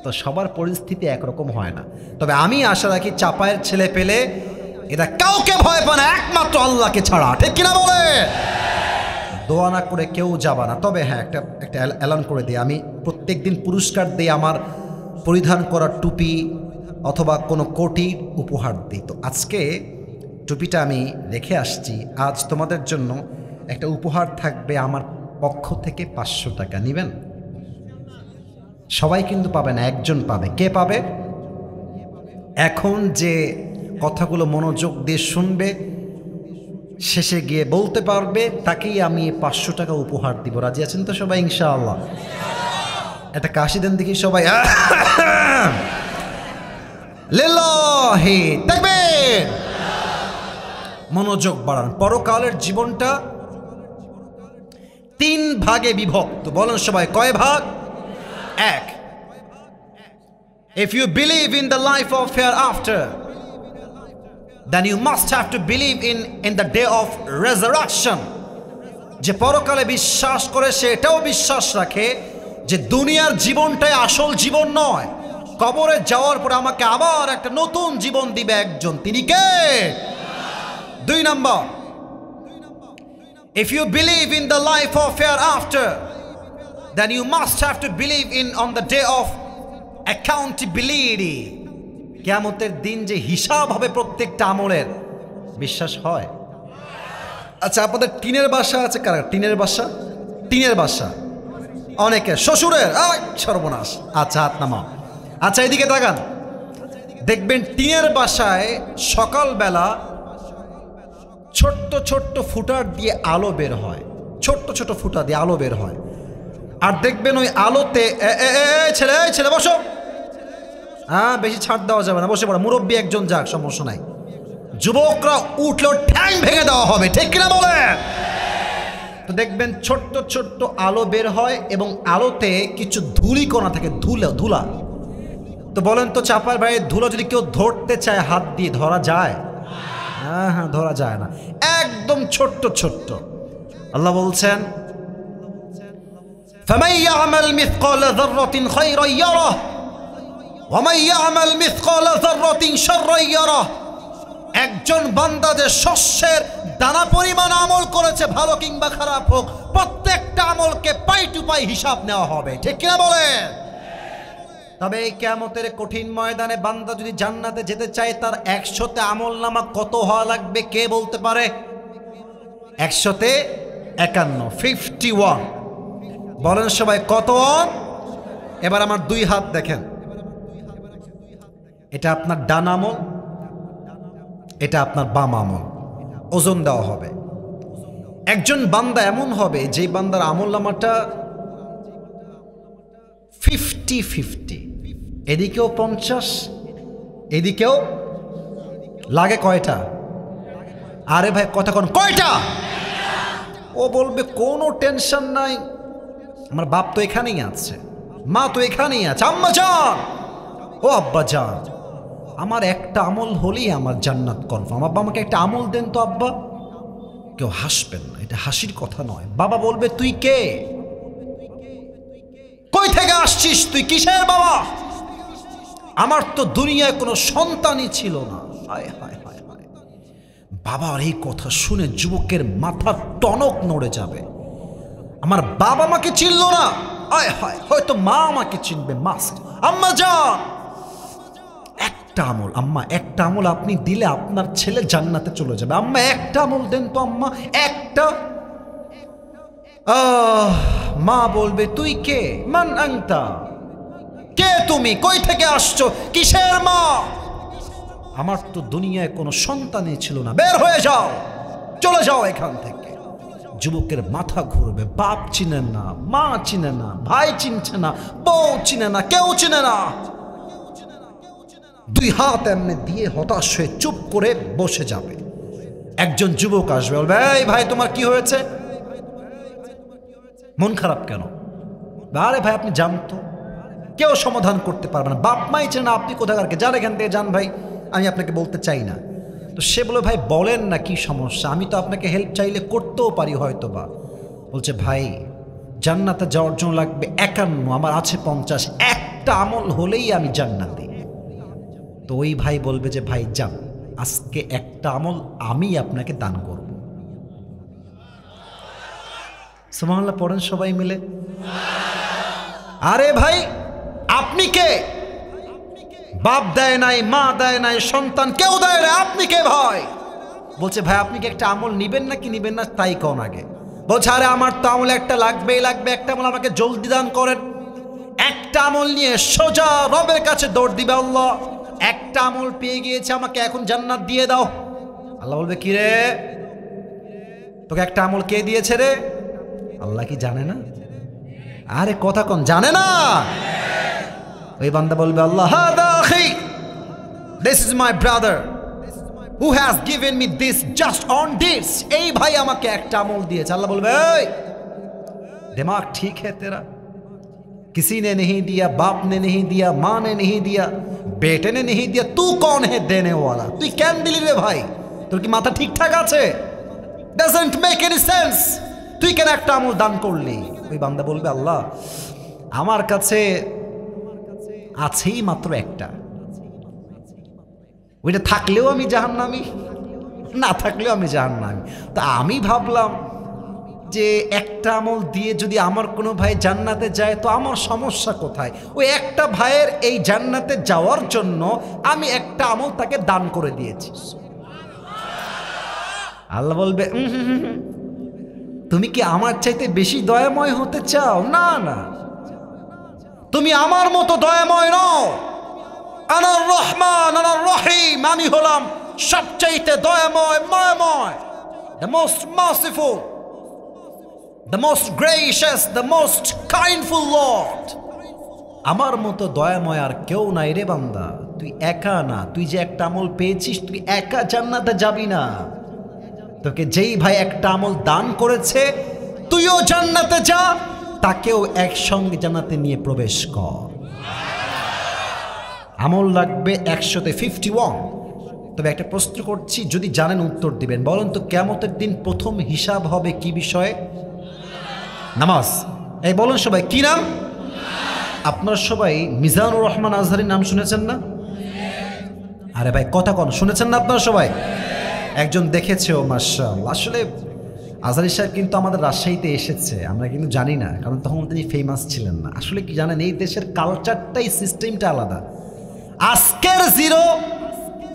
তো সবার পরিস্থিতি একরকম হয় না। তবে আমি আশা রাখি চাপায়ের ছেলে পেলে এরা কাউকে ভয় পায় না একমাত্র আল্লাহকে ছাড়া, ঠিক কিনা বলে? দোয়া না করে কেউ যাবা না। তবে হ্যাঁ, একটা এলান করে দিই, আমি প্রত্যেক দিন পুরস্কার দিই আমার পরিধান করা টুপি অথবা কোনো কোটি উপহার দিই। তো আজকে টুপিটা আমি রেখে আসছি, আজ তোমাদের জন্য একটা উপহার থাকবে আমার পক্ষ থেকে 500 টাকা। নেবেন? সবাই কিন্তু পাবে না, একজন পাবে। কে পাবে? এখন যে কথাগুলো মনোযোগ দিয়ে শুনবে, শেষে গিয়ে বলতে পারবে, তাকেই আমি 500 টাকা উপহার দিব। রাজি আছেন তো সবাই ইনশাআল্লাহ? একটা কাশি দেন দেখি সবাই। লিল্লাহি তাকবীর। মনোযোগ বাড়ান। পরকালের জীবনটা 3 ভাগে বিভক্ত। বলেন সবাই, কয় ভাগ? 1. If you believe in the life of hereafter, then you must have to believe in the day of resurrection. যে পরকালে বিশ্বাস করে সে এটাও বিশ্বাস রাখে যে দুনিয়ার জীবনটাই আসল জীবন নয়, কবরে যাওয়ার পরে আমাকে আবার একটা নতুন জীবন দিবে একজন, তিনি কে? 2 নম্বর, if you believe in the life of hereafter, then you must have to believe on the day of accountability. কিয়ামতের দিন যে হিসাব হবে প্রত্যেকটা আমলের, বিশ্বাস হয়? আচ্ছা, আপনাদের টিনের বাসা আছে কারা? টিনের বাসা? টিনের বাসা অনেকে, শ্বশুরের সর্বনাশ। আচ্ছা, হাত নামাও। আচ্ছা, এদিকে তাকান, দেখবেন টিনের বাসায় সকালবেলা ছোট্ট ছোট্ট ফুটার দিয়ে আলো বের হয়, ছোট্ট ছোট ফুটা দিয়ে আলো বের হয়। আর দেখবেন ওই আলোতে ছেলে ছেলে বসো, হ্যাঁ বেশি ছাড় দেওয়া যাবে না, বসে পড়া, মুরব্বী একজন যাক, সমস্যা নাই। যুবকরা উঠলেও ঠ্যাং ভেঙে দেওয়া হবে, ঠিক কিনা বলে? তো দেখবেন ছোট্ট ছোট্ট আলো বের হয় এবং আলোতে কিছু ধূলিকণা থাকে, ধুলা। তো বলেন তো চাপার ভাই, ধুলো যদি কেউ ধরতে চায় হাত দিয়ে ধরা যায়? হ্যাঁ, ধরা যায় না, একদম ছোট্ট ছোট্ট। আল্লাহ বলছেন, فَمَن يَعْمَلْ مِثْقَالَ ذَرَّةٍ خَيْرًا يَرَهُ وَمَن يَعْمَلْ مِثْقَالَ ذَرَّةٍ شَرًّا يَرَهُ। একজন বান্দা যে শস্যের দানা পরিমাণ আমল করেছে, ভালো কিংবা খারাপ হোক, প্রত্যেকটা আমলকে পাই টু পাই হিসাব নেওয়া হবে, ঠিক কিনা বলে? তবে এই কিয়ামতের কঠিন ময়দানে বান্দা যদি জান্নাতে যেতে চায়, তার 100তে আমল নামা কত হওয়া লাগবে কে বলতে পারে? 100তে 51। বলেন সবাই কত? এবার আমার 2 হাত দেখেন, এটা আপনার ডান আমল, এটা আপনার বাম আমল, ওজন দেওয়া হবে। একজন বান্দা এমন হবে যে বান্দার আমল নামাটা 50-50, এদিকেও 50 এদিকেও। লাগে কয়টা? আরে ভাই কথা কোন কয়টা? ও বলবে কোনো টেনশন নাই, আমার বাপ তো এখানেই আছে, মা তো এখানেই আছে, আম্মা যান, ও আব্বা যান, আমার একটা আমল হলেই আমার জান্নাত কনফার্ম। আব্বা আমাকে একটা আমল দেন তো আব্বা। কেউ হাসবেন না, এটা হাসির কথা নয়। বাবা বলবে, তুই কে? কই থেকে আসছিস তুই? কিসের বাবা? আমার তো দুনিয়ায় কোনো সন্তানই ছিল না। হায় হায় হায় হায়। বাবার এই কথা শুনে যুবকের মাথা টনক নড়ে যাবে। আমার বাবা আমাকে চিনল না, হায় হায়, হয়তো মা আমাকে চিনবে, মাস্ট। আম্মা যান, একটা আমল, আম্মা একটা আমল আপনি দিলে আপনার ছেলে জান্নাতে চলে যাবে। আম্মা একটা আমল দেন তো আম্মা, একটা। মা বলবে, তুই কে? মান আনতা, কে তুমি? কই থেকে আসছো? কিসের মা? আমার তো দুনিয়ায় কোনো সন্তানই ছিল না, বের হয়ে যাও, চলে যাও এখান থেকে। যুবকের মাথা ঘুরবে, বাপ চিনে না, মা চিনে না, ভাই চিনছে না, বউ চিনে না, কেউ চিনে না। 2 হাত এমনি দিয়ে হতাশ হয়ে চুপ করে বসে যাবে। একজন যুবক আসবে, বলবে, এই ভাই তোমার কি হয়েছে? মন খারাপ কেন? আরে ভাই আপনি জানতো, কেউ সমাধান করতে পারবে না, বাপ মাই চেনে না, আপনি কোথাকারকে, যান এখান থেকে যান ভাই, আমি আপনাকে বলতে চাই না। তো সে বলে, ভাই বলেন না কি সমস্যা, আমি তো আপনাকে হেল্প চাইলে করতেও পারি হয়তো বা। বলছে, ভাই জান্নাতে যাওয়ার জন্য লাগবে 51, আমার আছে 50, একটা আমল হলেই আমি জান্নাতে। তো ওই ভাই বলবে যে, ভাই যান, আজকে একটা আমল আমি আপনাকে দান করব। সুবহানাল্লাহ পড়েন সবাই মিলে। আরে ভাই আপনি কে? বাপ দেয় নাই, মা দেয় নাই, সন্তান কেউ দেয় না, আপনি কে ভাই? বলছে ভাই আপনি কি একটা আমল নিবেন নাকি নিবেন না তাই কোন আগে। বলছে আরে আমার তো আমল একটা লাগবেই লাগবে, একটা আমল আমাকে জলদি দান করেন। একটা আমল নিয়ে সোজা রবের কাছে দৌড় দিবে, আল্লাহ একটা আমল পেয়ে গিয়েছে, আমাকে এখন জান্নাত দিয়ে দাও। আল্লাহ বলবে কি রে, তোকে একটা আমল কে দিয়েছে রে? আল্লাহ কি জানে না? আরে কথা কোন জানে না? ওই বান্দা বলবে আল্লাহ হাদা আখি, this is my brother who has given me this just on this. এই ভাই আমাকে একটা আমল দিয়েছে। আল্লাহ বলবে এই दिमाग ठीक है तेरा? किसी ने नहीं दिया, बाप ने नहीं दिया, माँ ने नहीं दिया, बेटे ने नहीं दिया, तू कौन है देने वाला? তুই কেন দিলি রে ভাই? তোর কি মাথা ঠিকঠাক আছে? doesn't make any sense. তুই কেন একটা আমল দান করলি? ওই বান্দা বলবে আল্লাহ আমার কাছে আছেই মাত্র একটা, ওইটা থাকলেও আমি জাহান্নামী, না থাকলেও আমি জাহান্নামী। তা আমি ভাবলাম যে একটা আমল দিয়ে যদি আমার কোনো ভাই জান্নাতে যায় তো আমার সমস্যা কোথায়? ওই একটা ভাইয়ের এই জান্নাতে যাওয়ার জন্য আমি একটা আমল তাকে দান করে দিয়েছি। আল্লাহ বলবে তুমি কি আমার চাইতে বেশি দয়াময় হতে চাও? না না, তুমি আমার মতো দয়াময় নও। আনার রহমান আনার রহিম, আমি হলাম সবচাইতে দয়াময়, মায়াময়, the most merciful, the most gracious, the most kindful Lord. আমার মতো দয়াময় আর কেউ নাই রে বান্দা। তুই একা না, তুই যে একটা আমল পেয়েছিস তুই একা জান্নাতে যাবি না। তোকে যেই ভাই একটা আমল দান করেছে তুইও জান্নাতে যা, তাকেও একসঙ্গে জান্নাতে নিয়ে প্রবেশ কর। আমল লাগবে 100তে 51। তবে একটা প্রশ্ন করছি, যদি জানেন উত্তর দিবেন। বলেন তো কিয়ামতের দিন প্রথম হিসাব হবে কি বিষয়ে? নামাজ। এই বলেন সবাই কি নাম? আপনারা সবাই মিজানুর রহমান আজহারির নাম শুনেছেন না? আরে ভাই কথা কোন শুনেছেন না আপনারা সবাই? একজন দেখেছে ও মাশাআল্লাহ। আসলে আজহারি সাহেব কিন্তু আমাদের রাজশাহীতে এসেছে, আমরা কিন্তু জানি না, কারণ তখন তিনি ফেমাস ছিলেন না। আসলে কি জানেন, এই দেশের কালচারটাই সিস্টেমটা আলাদা। আজকের জিরো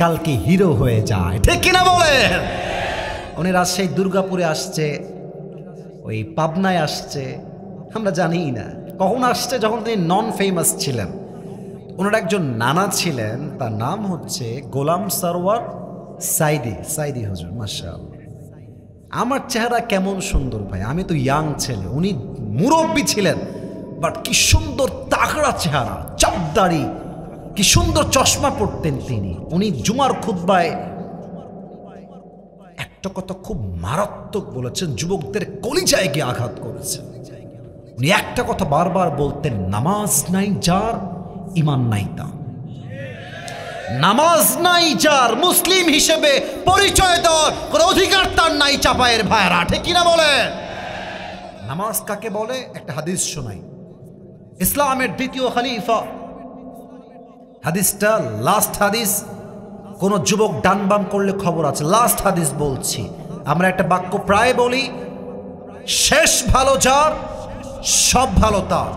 কালকে হিরো হয়ে যায়, ঠিক কিনা বলেন? উনি রাজশাহী দুর্গাপুরে আসছে, ওই পাবনায় আসছে, আমরা জানি না কখন আসছে, যখন তিনি নন ফেমাস ছিলেন। ওনার একজন নানা ছিলেন, তার নাম হচ্ছে গোলাম সরওয়ার সাইদি হুজুর। মাশাআল্লাহ, আমার চেহারা কেমন সুন্দর ভাই, আমি তো ইয়াং ছেলে, উনি মুরব্বী ছিলেন, বাট কি সুন্দর তাগড়া চেহারা, চাপদাড়ি, কি সুন্দর চশমা পড়তেন তিনি। উনি জুমার খুতবায় একটা কথা খুব মারাত্মক বলেছেন, যুবকদের কলিজায় গিয়ে আঘাত করেছেন। উনি একটা কথা বারবার বলতেন, নামাজ নাই যার ঈমান নাই তার। নামাজ নাই যার, মুসলিম হিসেবে পরিচয় দেওয়ার কোন অধিকার তার নাই। চাপায়ের ভাইরা, ঠিক কিনা বলে? নামাজ কাকে বলে একটা হাদিস শোনাই। ইসলামের দ্বিতীয় খলিফা, হাদিসটা লাস্ট হাদিস, কোন যুবক ডান বাম করলে খবর আছে, লাস্ট হাদিস বলছি। আমরা একটা বাক্য প্রায় বলি, শেষ ভালো যার সব ভালো তার।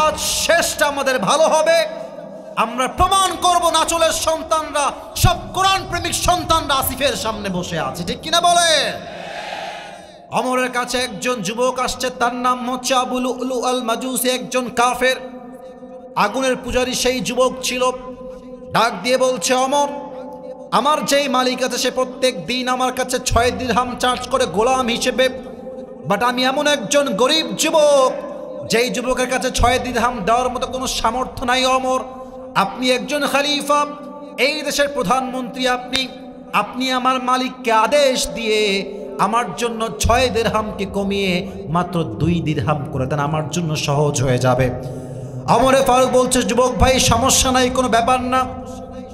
আজ শেষটা আমাদের ভালো হবে, আমরা প্রমাণ করব নাচলের সন্তানরা, সব কোরআন প্রেমিক সন্তানরা আসিফের সামনে বসে আছে, ঠিক কিনা বলে? ওমরের কাছে একজন যুবক আসছে, তার নাম হচ্ছে আবু লুলু আল মাজুসি, একজন কাফের আগুনের পূজারী সেই যুবক ছিল। ডাক দিয়ে বলছে, ওমর, আমার যেই মালিক আছে সে প্রত্যেক দিন আমার কাছে 6 দিরহাম চার্জ করে গোলাম হিসেবে, বাট আমি এমন একজন গরিব যুবক যেই যুবকের কাছে 6 দিরহাম দেওয়ার মতো কোনো সামর্থ্য নাই। ওমর, আপনি একজন খলিফা, এই দেশের প্রধানমন্ত্রী, আপনি আমার মালিককে আদেশ দিয়ে আমার জন্য 6 দিরহামকে কমিয়ে মাত্র 2 দিরহাম করে দেন, আমার জন্য সহজ হয়ে যাবে। ওমরে ফারুক বলছে, যুবক ভাই সমস্যা নাই, কোনো ব্যাপার না,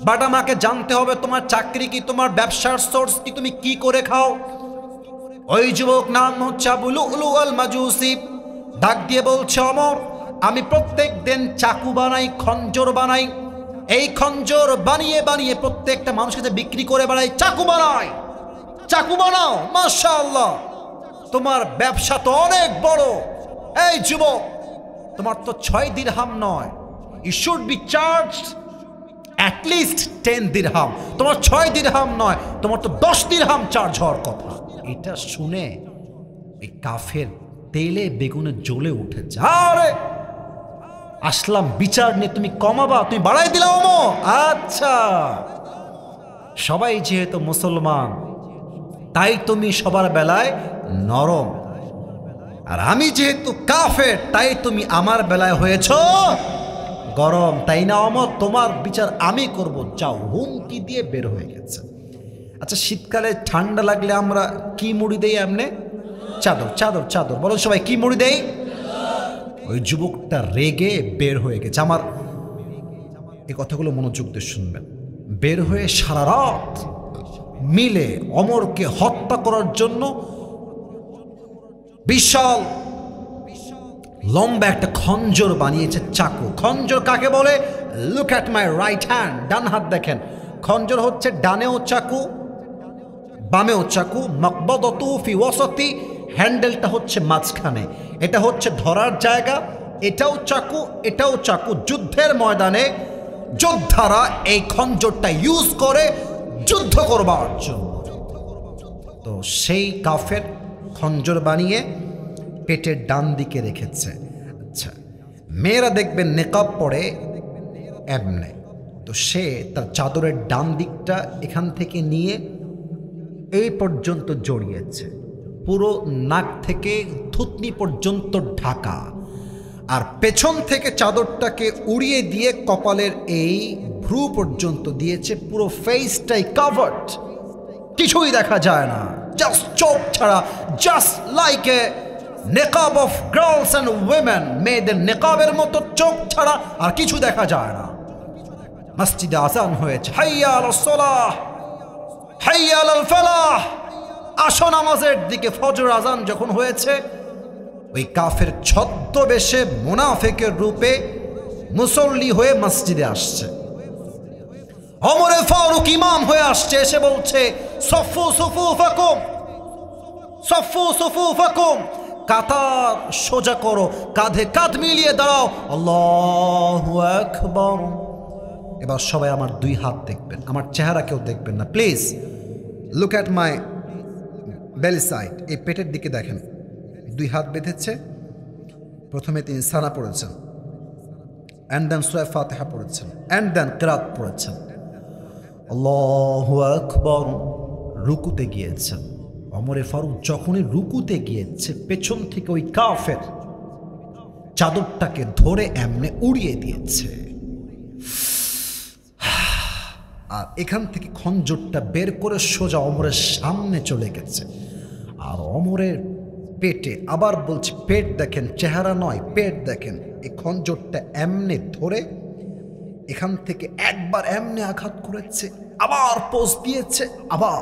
বাট আমাকে জানতে হবে তোমার চাকরি কি, তোমার ব্যবসার সোর্স কি, তুমি কি করে খাও? ওই যুবক নাম হচ্ছে আবু লুলু আল মাজুসি, ডাক দিয়ে বলছে, ওমর, আমি প্রত্যেক দিন চাকু বানাই, খঞ্জর বানাই, এই খঞ্জর বানিয়ে বানিয়ে প্রত্যেকটা মানুষকে যে বিক্রি করে বেড়ায়, চাকু বানায়, চাকু বানাও, মাশাআল্লাহ, তোমার ব্যবসা তো অনেক বড়। এই যুবক, তোমার তো 6 দিরহাম নয়, you should be charged at least 10 dirham. তোমার 6 দিরহাম নয়, তোমার তো 10 দিরহাম চার্জ হওয়ার কথা। এটা শুনে এই কাফের তেলে বেগুনে জ্বলে উঠেছে। আরে আসলাম বিচার নিয়ে, তুমি কমাবা, তুমি বাড়াই দিলাম। আচ্ছা, সবাই যেহেতু মুসলমান তাই তুমি সবার বেলায় নরম, আর আমি যেহেতু কাফের তাই তুমি আমার বেলায় হয়েছ গরম, তাই না ওমর? তোমার বিচার আমি করব, যাও। হুমকি দিয়ে বের হয়ে গেছে। আচ্ছা, শীতকালে ঠান্ডা লাগলে আমরা কি মুড়ি দেই? এমনে চাদর, চাদর, চাদর। বলো সবাই, কি মুড়ি দেই? ওই যুবকটা রেগে বের হয়ে গেছে। আমার এই কথাগুলো মনোযোগ দিয়ে শুনবেন। বের হয়ে সারা রাত মিলে ওমরকে হত্যা করার জন্য বিশাল লম্বা একটা খঞ্জর বানিয়েছে, চাকু। খঞ্জর কাকে বলে? Look at my right hand, ডান হাত দেখেন। খঞ্জর হচ্ছে ডানেও চাকু, বামেও চাকু। মাকবাদাতু ফি ওয়াসাতি, হ্যান্ডেলটা হচ্ছে মাঝখানে। এটা হচ্ছে ধরার জায়গা। এটাও চাকু, এটাও চাকু। যুদ্ধের ময়দানে যোদ্ধারা এই খঞ্জরটা ইউজ করে যুদ্ধ করবার জন্য। তো সেই কাফের খঞ্জর বানিয়ে পেটের ডান দিকে রেখেছে। আচ্ছা, মেয়েরা দেখবেন নেকাব পরে এমনে, তো সে তার চাদরের ডান দিকটা এখান থেকে নিয়ে এই পর্যন্ত জড়িয়েছে, পুরো নাক থেকে থুতনি পর্যন্ত ঢাকা, আর পেছন থেকে চাদরটাকে উড়িয়ে দিয়ে কপালের এই ভ্রু পর্যন্ত দিয়েছে। পুরো ফেসটাই কাভার্ড, কিছুই দেখা যায় না, জাস্ট চোখ ছাড়া, জাস্ট লাইক এ নেকাব অফ গার্লস অ্যান্ড উইমেন। মেয়েদের নেকাবের মতো চোখ ছাড়া আর কিছু দেখা যায় না। মসজিদে আজান হয়েছে, হাইয়া আলাস সালাহ, হাইয়া আলাল ফালাহ, আসো নামাজের দিকে। ফজর আজান যখন হয়েছে, ওই কাফের ছদ্মবেশে মুনাফিকের রূপে মুসল্লি হয়ে মসজিদে আসছে। ওমরে ফারুক ইমাম হয়ে আসছে, এসে বলছে, সফু সুফুফাকুম, সফু সুফুফাকুম, কাতার সোজা করো, কাঁধে কাঁধ মিলিয়ে দাঁড়াও, আল্লাহু আকবার। এবার সবাই আমার 2 হাত দেখবেন, আমার চেহারা কেউ দেখবেন না প্লিজ। লুক অ্যাট মাই বেলি সাইড, এই পেটের দিকে দেখেন। 2 হাত বেঁধেছে। প্রথমে তিনি সানা পড়েছেন, অ্যান্ড দেন সূরা ফাতিহা পড়েছেন, অ্যান্ড দেন কিরাত পড়েছেন, আল্লাহু আকবার। রুকুতে গিয়েছেন। ওমরে ফারুক যখনই রুকুতে গিয়েছে, পেছন থেকে ওই কাফের চাদরটাকে ধরে এমনে উড়িয়ে দিয়েছে, আর এখান থেকে খঞ্জরটা বের করে সোজা ওমরের সামনে চলে গেছে। আর ওমরের পেটে, আবার বলছি পেট দেখেন, চেহারা নয়, পেট দেখেন। এই খঞ্জরটা এমনে ধরে এখান থেকে একবার এমনে আঘাত করেছে, আবার পোজ দিয়েছে, আবার।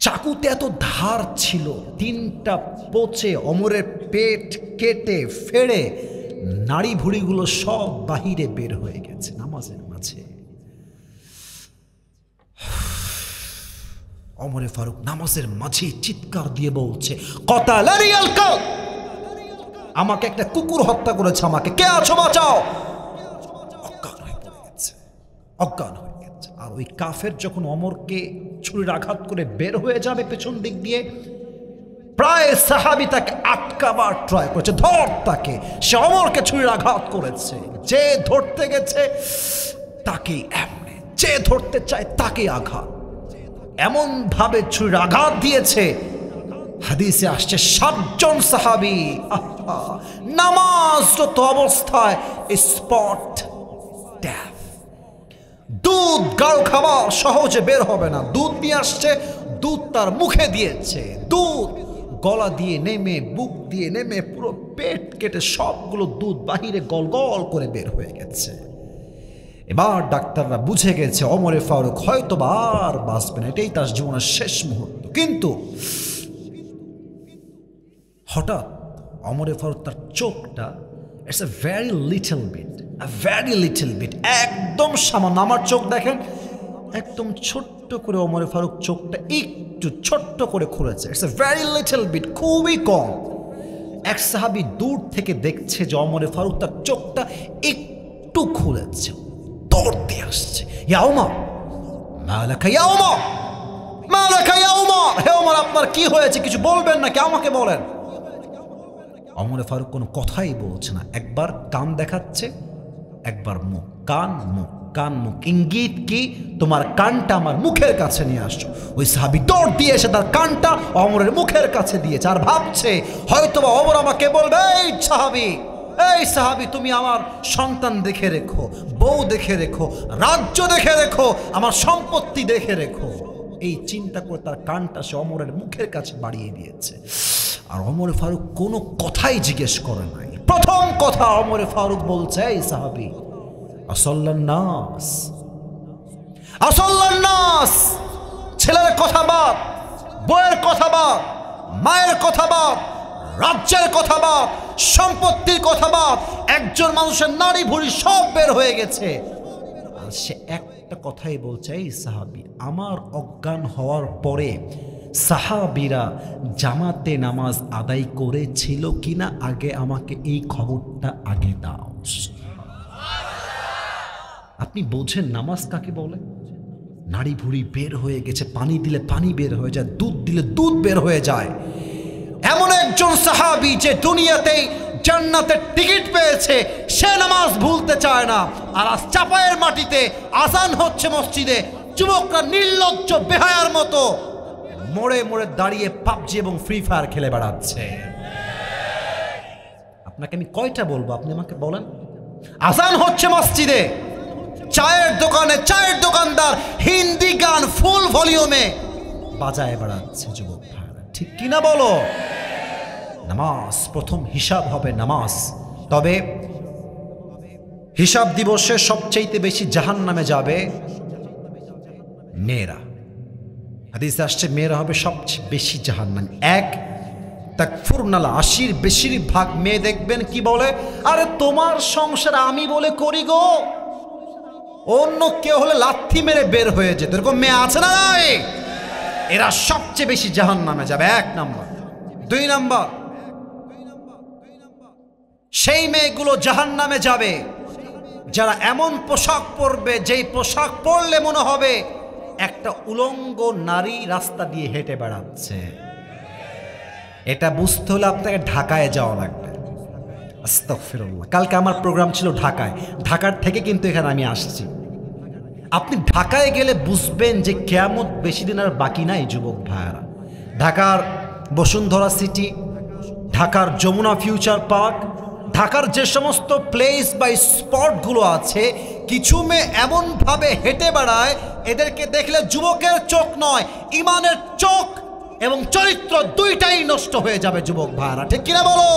চাকুতে এত ধার ছিল, 3টা পোচে ওমরের পেট কেটে ফেড়ে নাড়ি ভুড়িগুলো সব বাহিরে বের হয়ে গেছে নামাজের মাঝে। ওমরে ফারুক নামাজের মাঝে চিৎকার দিয়ে বলছে, কতালানিয়াল কালব, আমাকে একটা কুকুর হত্যা করেছে, আমাকে কে আছো বাঁচাও। অজ্ঞান হয়ে পড়ে গেছে, অজ্ঞান হয়ে গেছে। আর ওই কাফের যখন ওমরকে ছুরির আঘাত করে বের হয়ে যাবে পেছন দিক দিয়ে, প্রায় সাহাবী তাকে আটকাবার ট্রাই করেছে, ধর তাকে। সে ওমরকে ছুরির আঘাত করেছে, যে ধরতে গেছে তাকে এমনি, যে ধরতে চায় তাকে আঘাত, এমন ভাবে ছুরির আঘাত দিয়েছে। হাদিসে আসছে 7 জন সাহাবী নামাজরত অবস্থায় স্পট ডেথ। দুধ গাঢ় খাবার সহজে বের হবে না, দুধ নিয়ে আসছে, দুধ তার মুখে দিয়েছে, দুধ গলা দিয়ে নেমে, বুক দিয়ে নেমে, পুরো পেট কেটে সবগুলো দুধ বাহিরে গল গল করে বের হয়ে গেছে। এবার ডাক্তাররা বুঝে গেছে ওমরে ফারুক হয়তো আর বাঁচবে না, এটাই তার জীবনের শেষ মুহূর্ত। কিন্তু হঠাৎ ওমরে ফারুক তার চোখটা, it's a very little bit, very little bit, একদম সামান্য। আমার চোখ দেখেন, একদম ছোট্ট করে ওমর ফারুক চোখটা একটু ছোট্ট করে খুলেছে। It's a very little bit, খুবই কম। এক সাহাবী দূর থেকে দেখছে যে ওমর ফারুক তার চোখটা একটু খুলেছে, দৌড় দিয়ে আসছে, ইয়া ওমর মা লাকা ইয়া ওমর, মা লাকা ইয়া ওমর, হে ওমর আপনার কি হয়েছে, কিছু বলবেন নাকি, আমাকে বলেন। ওমর ফারুক কোনো কথাই বলছে না, একবার কান দেখাচ্ছে, একবার মুখ, কান মুখ, কান মুখ, ইঙ্গিত কি তোমার কানটা আমার মুখের কাছে নিয়ে আসছো। ওই সাহাবী দৌড় দিয়ে এসে তার কানটা ওমরের মুখের কাছে দিয়েছে, আর ভাবছে হয়তোবা ওমর আমাকে বলবে, এই সাহাবী তুমি আমার সন্তান দেখে রেখো, বউ দেখে রেখো, রাজ্য দেখে রেখো, আমার সম্পত্তি দেখে রেখো। এই চিন্তা করে তার কানটা সে ওমরের মুখের কাছে বাড়িয়ে দিয়েছে। আর ওমর ফারুক কোনো কথাই জিজ্ঞেস করে নাই। প্রথম কথা ওমর ফারুক বলছে, এই সাহাবী আসল্লান নাস, আসল্লান নাস, ছেলের কথা বাদ, বউয়ের কথা বাদ, মায়ের কথা বাদ, রাজ্যের কথা বাদ, সম্পত্তির কথা বাদ, একজন মানুষের নারী ভুঁড়ি সব বের হয়ে গেছে। আর সে একটা কথাই বলছে, এই সাহাবী আমার অজ্ঞান হওয়ার পরে সাহাবীরা জামাতে নামাজ আদায় করেছিল কিনা আগে আমাকে এই খবরটা আগে দাও। আপনি বোঝেন নামাজ কাকে বলে? নাড়ি ভুঁড়ি বের হয়ে গেছে, পানি দিলে পানি বের হয়ে যায়, দুধ দিলে দুধ বের হয়ে যায়। এমন একজন সাহাবী যে দুনিয়াতেই জান্নাতের টিকিট পেয়েছে, সে নামাজ ভুলতে চায় না। আর আজ চাপায়ের মাটিতে আজান হচ্ছে মসজিদে, যুবকরা নির্লজ্জ বেহায়ার মতো মোড়ে মোড়ে দাঁড়িয়ে পাবজি এবং ফ্রি ফায়ার খেলে বেড়াচ্ছে। আপনাকে আমি কয়টা বলবো, আপনি আমাকে বলেন। আজান হচ্ছে মসজিদে, চায়ের দোকানে চায়ের দোকানদার হিন্দি গান ফুল ভলিউমে বাজায় বেড়াচ্ছে যুবক ভাইরা, ঠিক কিনা বলো? নামাজ প্রথম হিসাব হবে নামাজ। তবে হিসাব দিবসে সবচেয়ে বেশি জাহান্নামে যাবে মেয়েরা। হাদিসে আসছে মেয়েরা হবে সবচেয়ে বেশি জাহান্নামী। এক তাকফুরনাল আশির, বেশিরভাগ মেয়ে দেখবেন কি বলে, আরে তোমার সংসার আমি বলে করি গো, অন্য কেউ হলে লাথি মেরে বের হয়ে যেত, এরকম মেয়ে আছে না নাই? এরা সবচেয়ে বেশি জাহান্নামে যাবে, এক নাম্বার। দুই নাম্বার, সেই মেয়েগুলো জাহান্নামে যাবে যারা এমন পোশাক পরবে যেই পোশাক পরলে মনে হবে একটা উলঙ্গ নারী রাস্তা দিয়ে হেঁটে বেড়াচ্ছে। এটা বুঝতে হলে আপনাকে ঢাকায় যাওয়া লাগবে। আস্তাগফিরুল্লাহ, কালকে আমার প্রোগ্রাম ছিল ঢাকায়, ঢাকার থেকে কিন্তু এখানে আমি আসছি। আপনি ঢাকায় গেলে বুঝবেন যে কিয়ামত বেশি দিন আর বাকি নাই যুবক ভাইয়ারা। ঢাকার বসুন্ধরা সিটি, ঢাকার যমুনা ফিউচার পার্ক, ঢাকার যে সমস্ত প্লেস বা স্পটগুলো আছে, কিছু মেয়ে এমনভাবে হেঁটে বেড়ায়, এদেরকে দেখলে যুবকের চোখ নয়, ইমানের চোখ এবং চরিত্র দুইটাই নষ্ট হয়ে যাবে যুবক ভাইয়ারা, ঠিক কিনা বলো?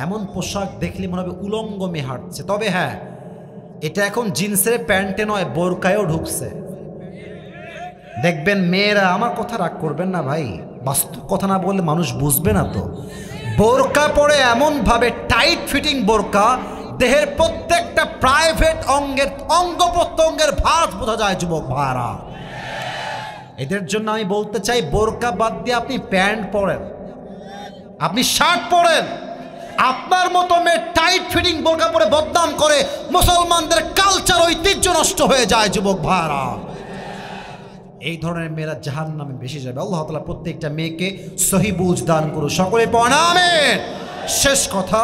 এমন পোশাক দেখলে মনে হবে উলঙ্গ মেয়ে হাঁটছে। তবে হ্যাঁ, এটা এখন জিন্সের প্যান্টে নয়, বোরকায়ও ঢুকছে। দেখবেন মেয়েরা, আমার কথা রাগ করবেন না ভাই, বাস্তব কথা না বললে মানুষ বুঝবে না তো। বোরকা পরে এমনভাবে টাইট ফিটিং বোরকা, দেহের প্রত্যেকটা প্রাইভেট অঙ্গ প্রত্যঙ্গের ভাঁজ বোঝা যায় যুবক ভাইরা। এদের জন্য আমি বলতে চাই, বোরকা বাদ দিয়ে আপনি প্যান্ট পরেন, আপনি শার্ট পরেন। আপনার মতো মেয়ে টাইট ফিটিং বোরকা পরে বদনাম করে, মুসলমানদের কালচার ঐতিহ্য নষ্ট হয়ে যায় যুবক ভাইরা। এই ধরনের মেয়েরা জাহান্নামে বেশি যাবে। আল্লাহ তাআলা প্রত্যেকটা মেয়েকে সহি বুঝ দান করুন, সকলে পড়েন আমিন। শেষ কথা,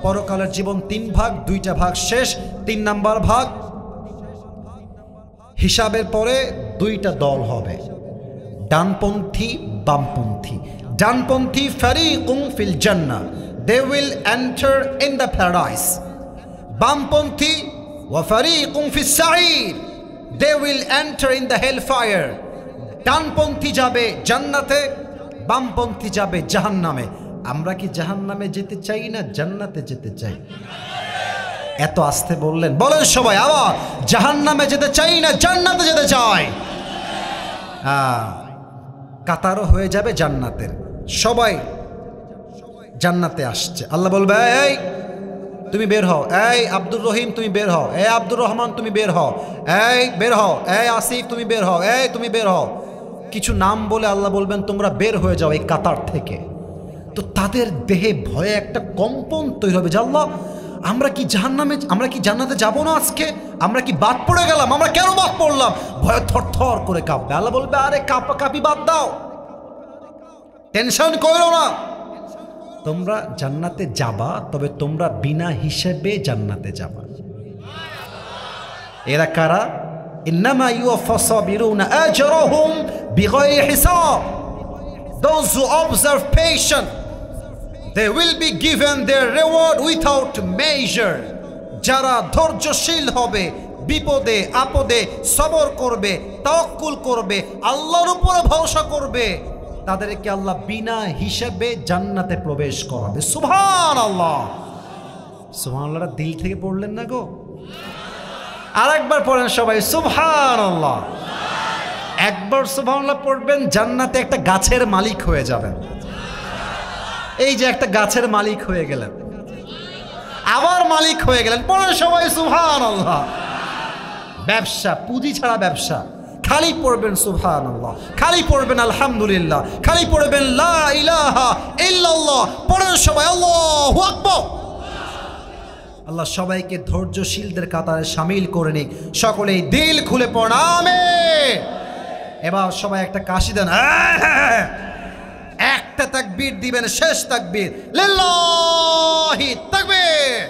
পরকালের জীবন তিন ভাগ, দুইটা ভাগ শেষ, তিন নাম্বার ভাগ হিসাবের পরে দুইটা দল হবে, ডানপন্থী বামপন্থী। ডানপন্থী ফারিকুম feel Jannah, they will enter in the paradise. বামপন্থী ওয়া ফারিকুম ফিস সাঈর, they will enter in the hellfire. ডানপন্থী যাবে জান্নাতে, বামপন্থী যাবে জাহান্নামে। আমরা কি জাহান্নামে যেতে চাই না জান্নাতে যেতে চাই? এত আস্তে বললেন, বলেন সবাই আবার, জাহান্নামে যেতে চাই না জান্নাতে যেতে চাই? কাতারও হয়ে যাবে জান্নাতের, সবাই জান্নাতে আসছে। আল্লাহ বলবে, এই তুমি বের হও, এই আব্দুর রহিম তুমি বের হও, এই আব্দুর রহমান তুমি বের হও, এই বের হও, এই আসিফ তুমি বের হও, এই তুমি বের হও। কিছু নাম বলে আল্লাহ বলবেন তোমরা বের হয়ে যাও এই কাতার থেকে। তো তাদের দেহে ভয়ে একটা কম্পন তৈরি হবে যে আল্লাহ আমরা কি জাহান্নামে, আমরা কি জান্নাতে যাব না আজকে, আমরা কি বাদ পড়ে গেলাম, আমরা কেন বাদ পড়লাম, ভয়ে থরথর করে কাঁপবে। আল্লাহ বলবে আরে কাঁপি বাদ দাও, টেনশন করো না, তোমরা জান্নাতে যাবা, তবে তোমরা বিনা হিসেবে জান্নাতে যাবা। এরা কারা? ইন্নামা ইউওয়াফাস সাবিরুনা আজরাহুম বিগাইরি হিসাব। Those who observe patience, they will be given their reward without measure. যারা ধৈর্যশীল হবে, বিপদে আপদে সবর করবে, তাওয়াক্কুল করবে, আল্লাহর উপরে ভরসা করবে, তাদেরকে আল্লাহ বিনা হিসাবে জান্নাতে প্রবেশ করাবে। সুবহানাল্লাহ। সুবহানাল্লাহটা দিল থেকে পড়লেন না গো? আরেকবার পড়েন সবাই সুবহানাল্লাহ। একবার সুবহানাল্লাহ পড়বেন, জান্নাতে একটা গাছের মালিক হয়ে যাবেন। এই যে একটা গাছের মালিক হয়ে গেলেন, আবার মালিক হয়ে গেলেন, পড়েন সবাই সুবহানাল্লাহ। ব্যবসা, পুঁজি ছাড়া ব্যবসা, খালি পড়বেন সুবহানাল্লাহ, খালি পড়বেন আলহামদুলিল্লাহ, খালি পড়বেন লা ইলাহা ইল্লাল্লাহ। পড়েন সবাই আল্লাহু আকবার। আল্লাহ সবাইকে ধৈর্যশীলদের কাতারে শামিল করে নিক। সকলেই দিল খুলে পড়েন আমিন। এবার সবাই একটা কাশি দেন, একটা তাকবীর দিবেন, শেষ তাকবীর, লিল্লাহি তাকবীর।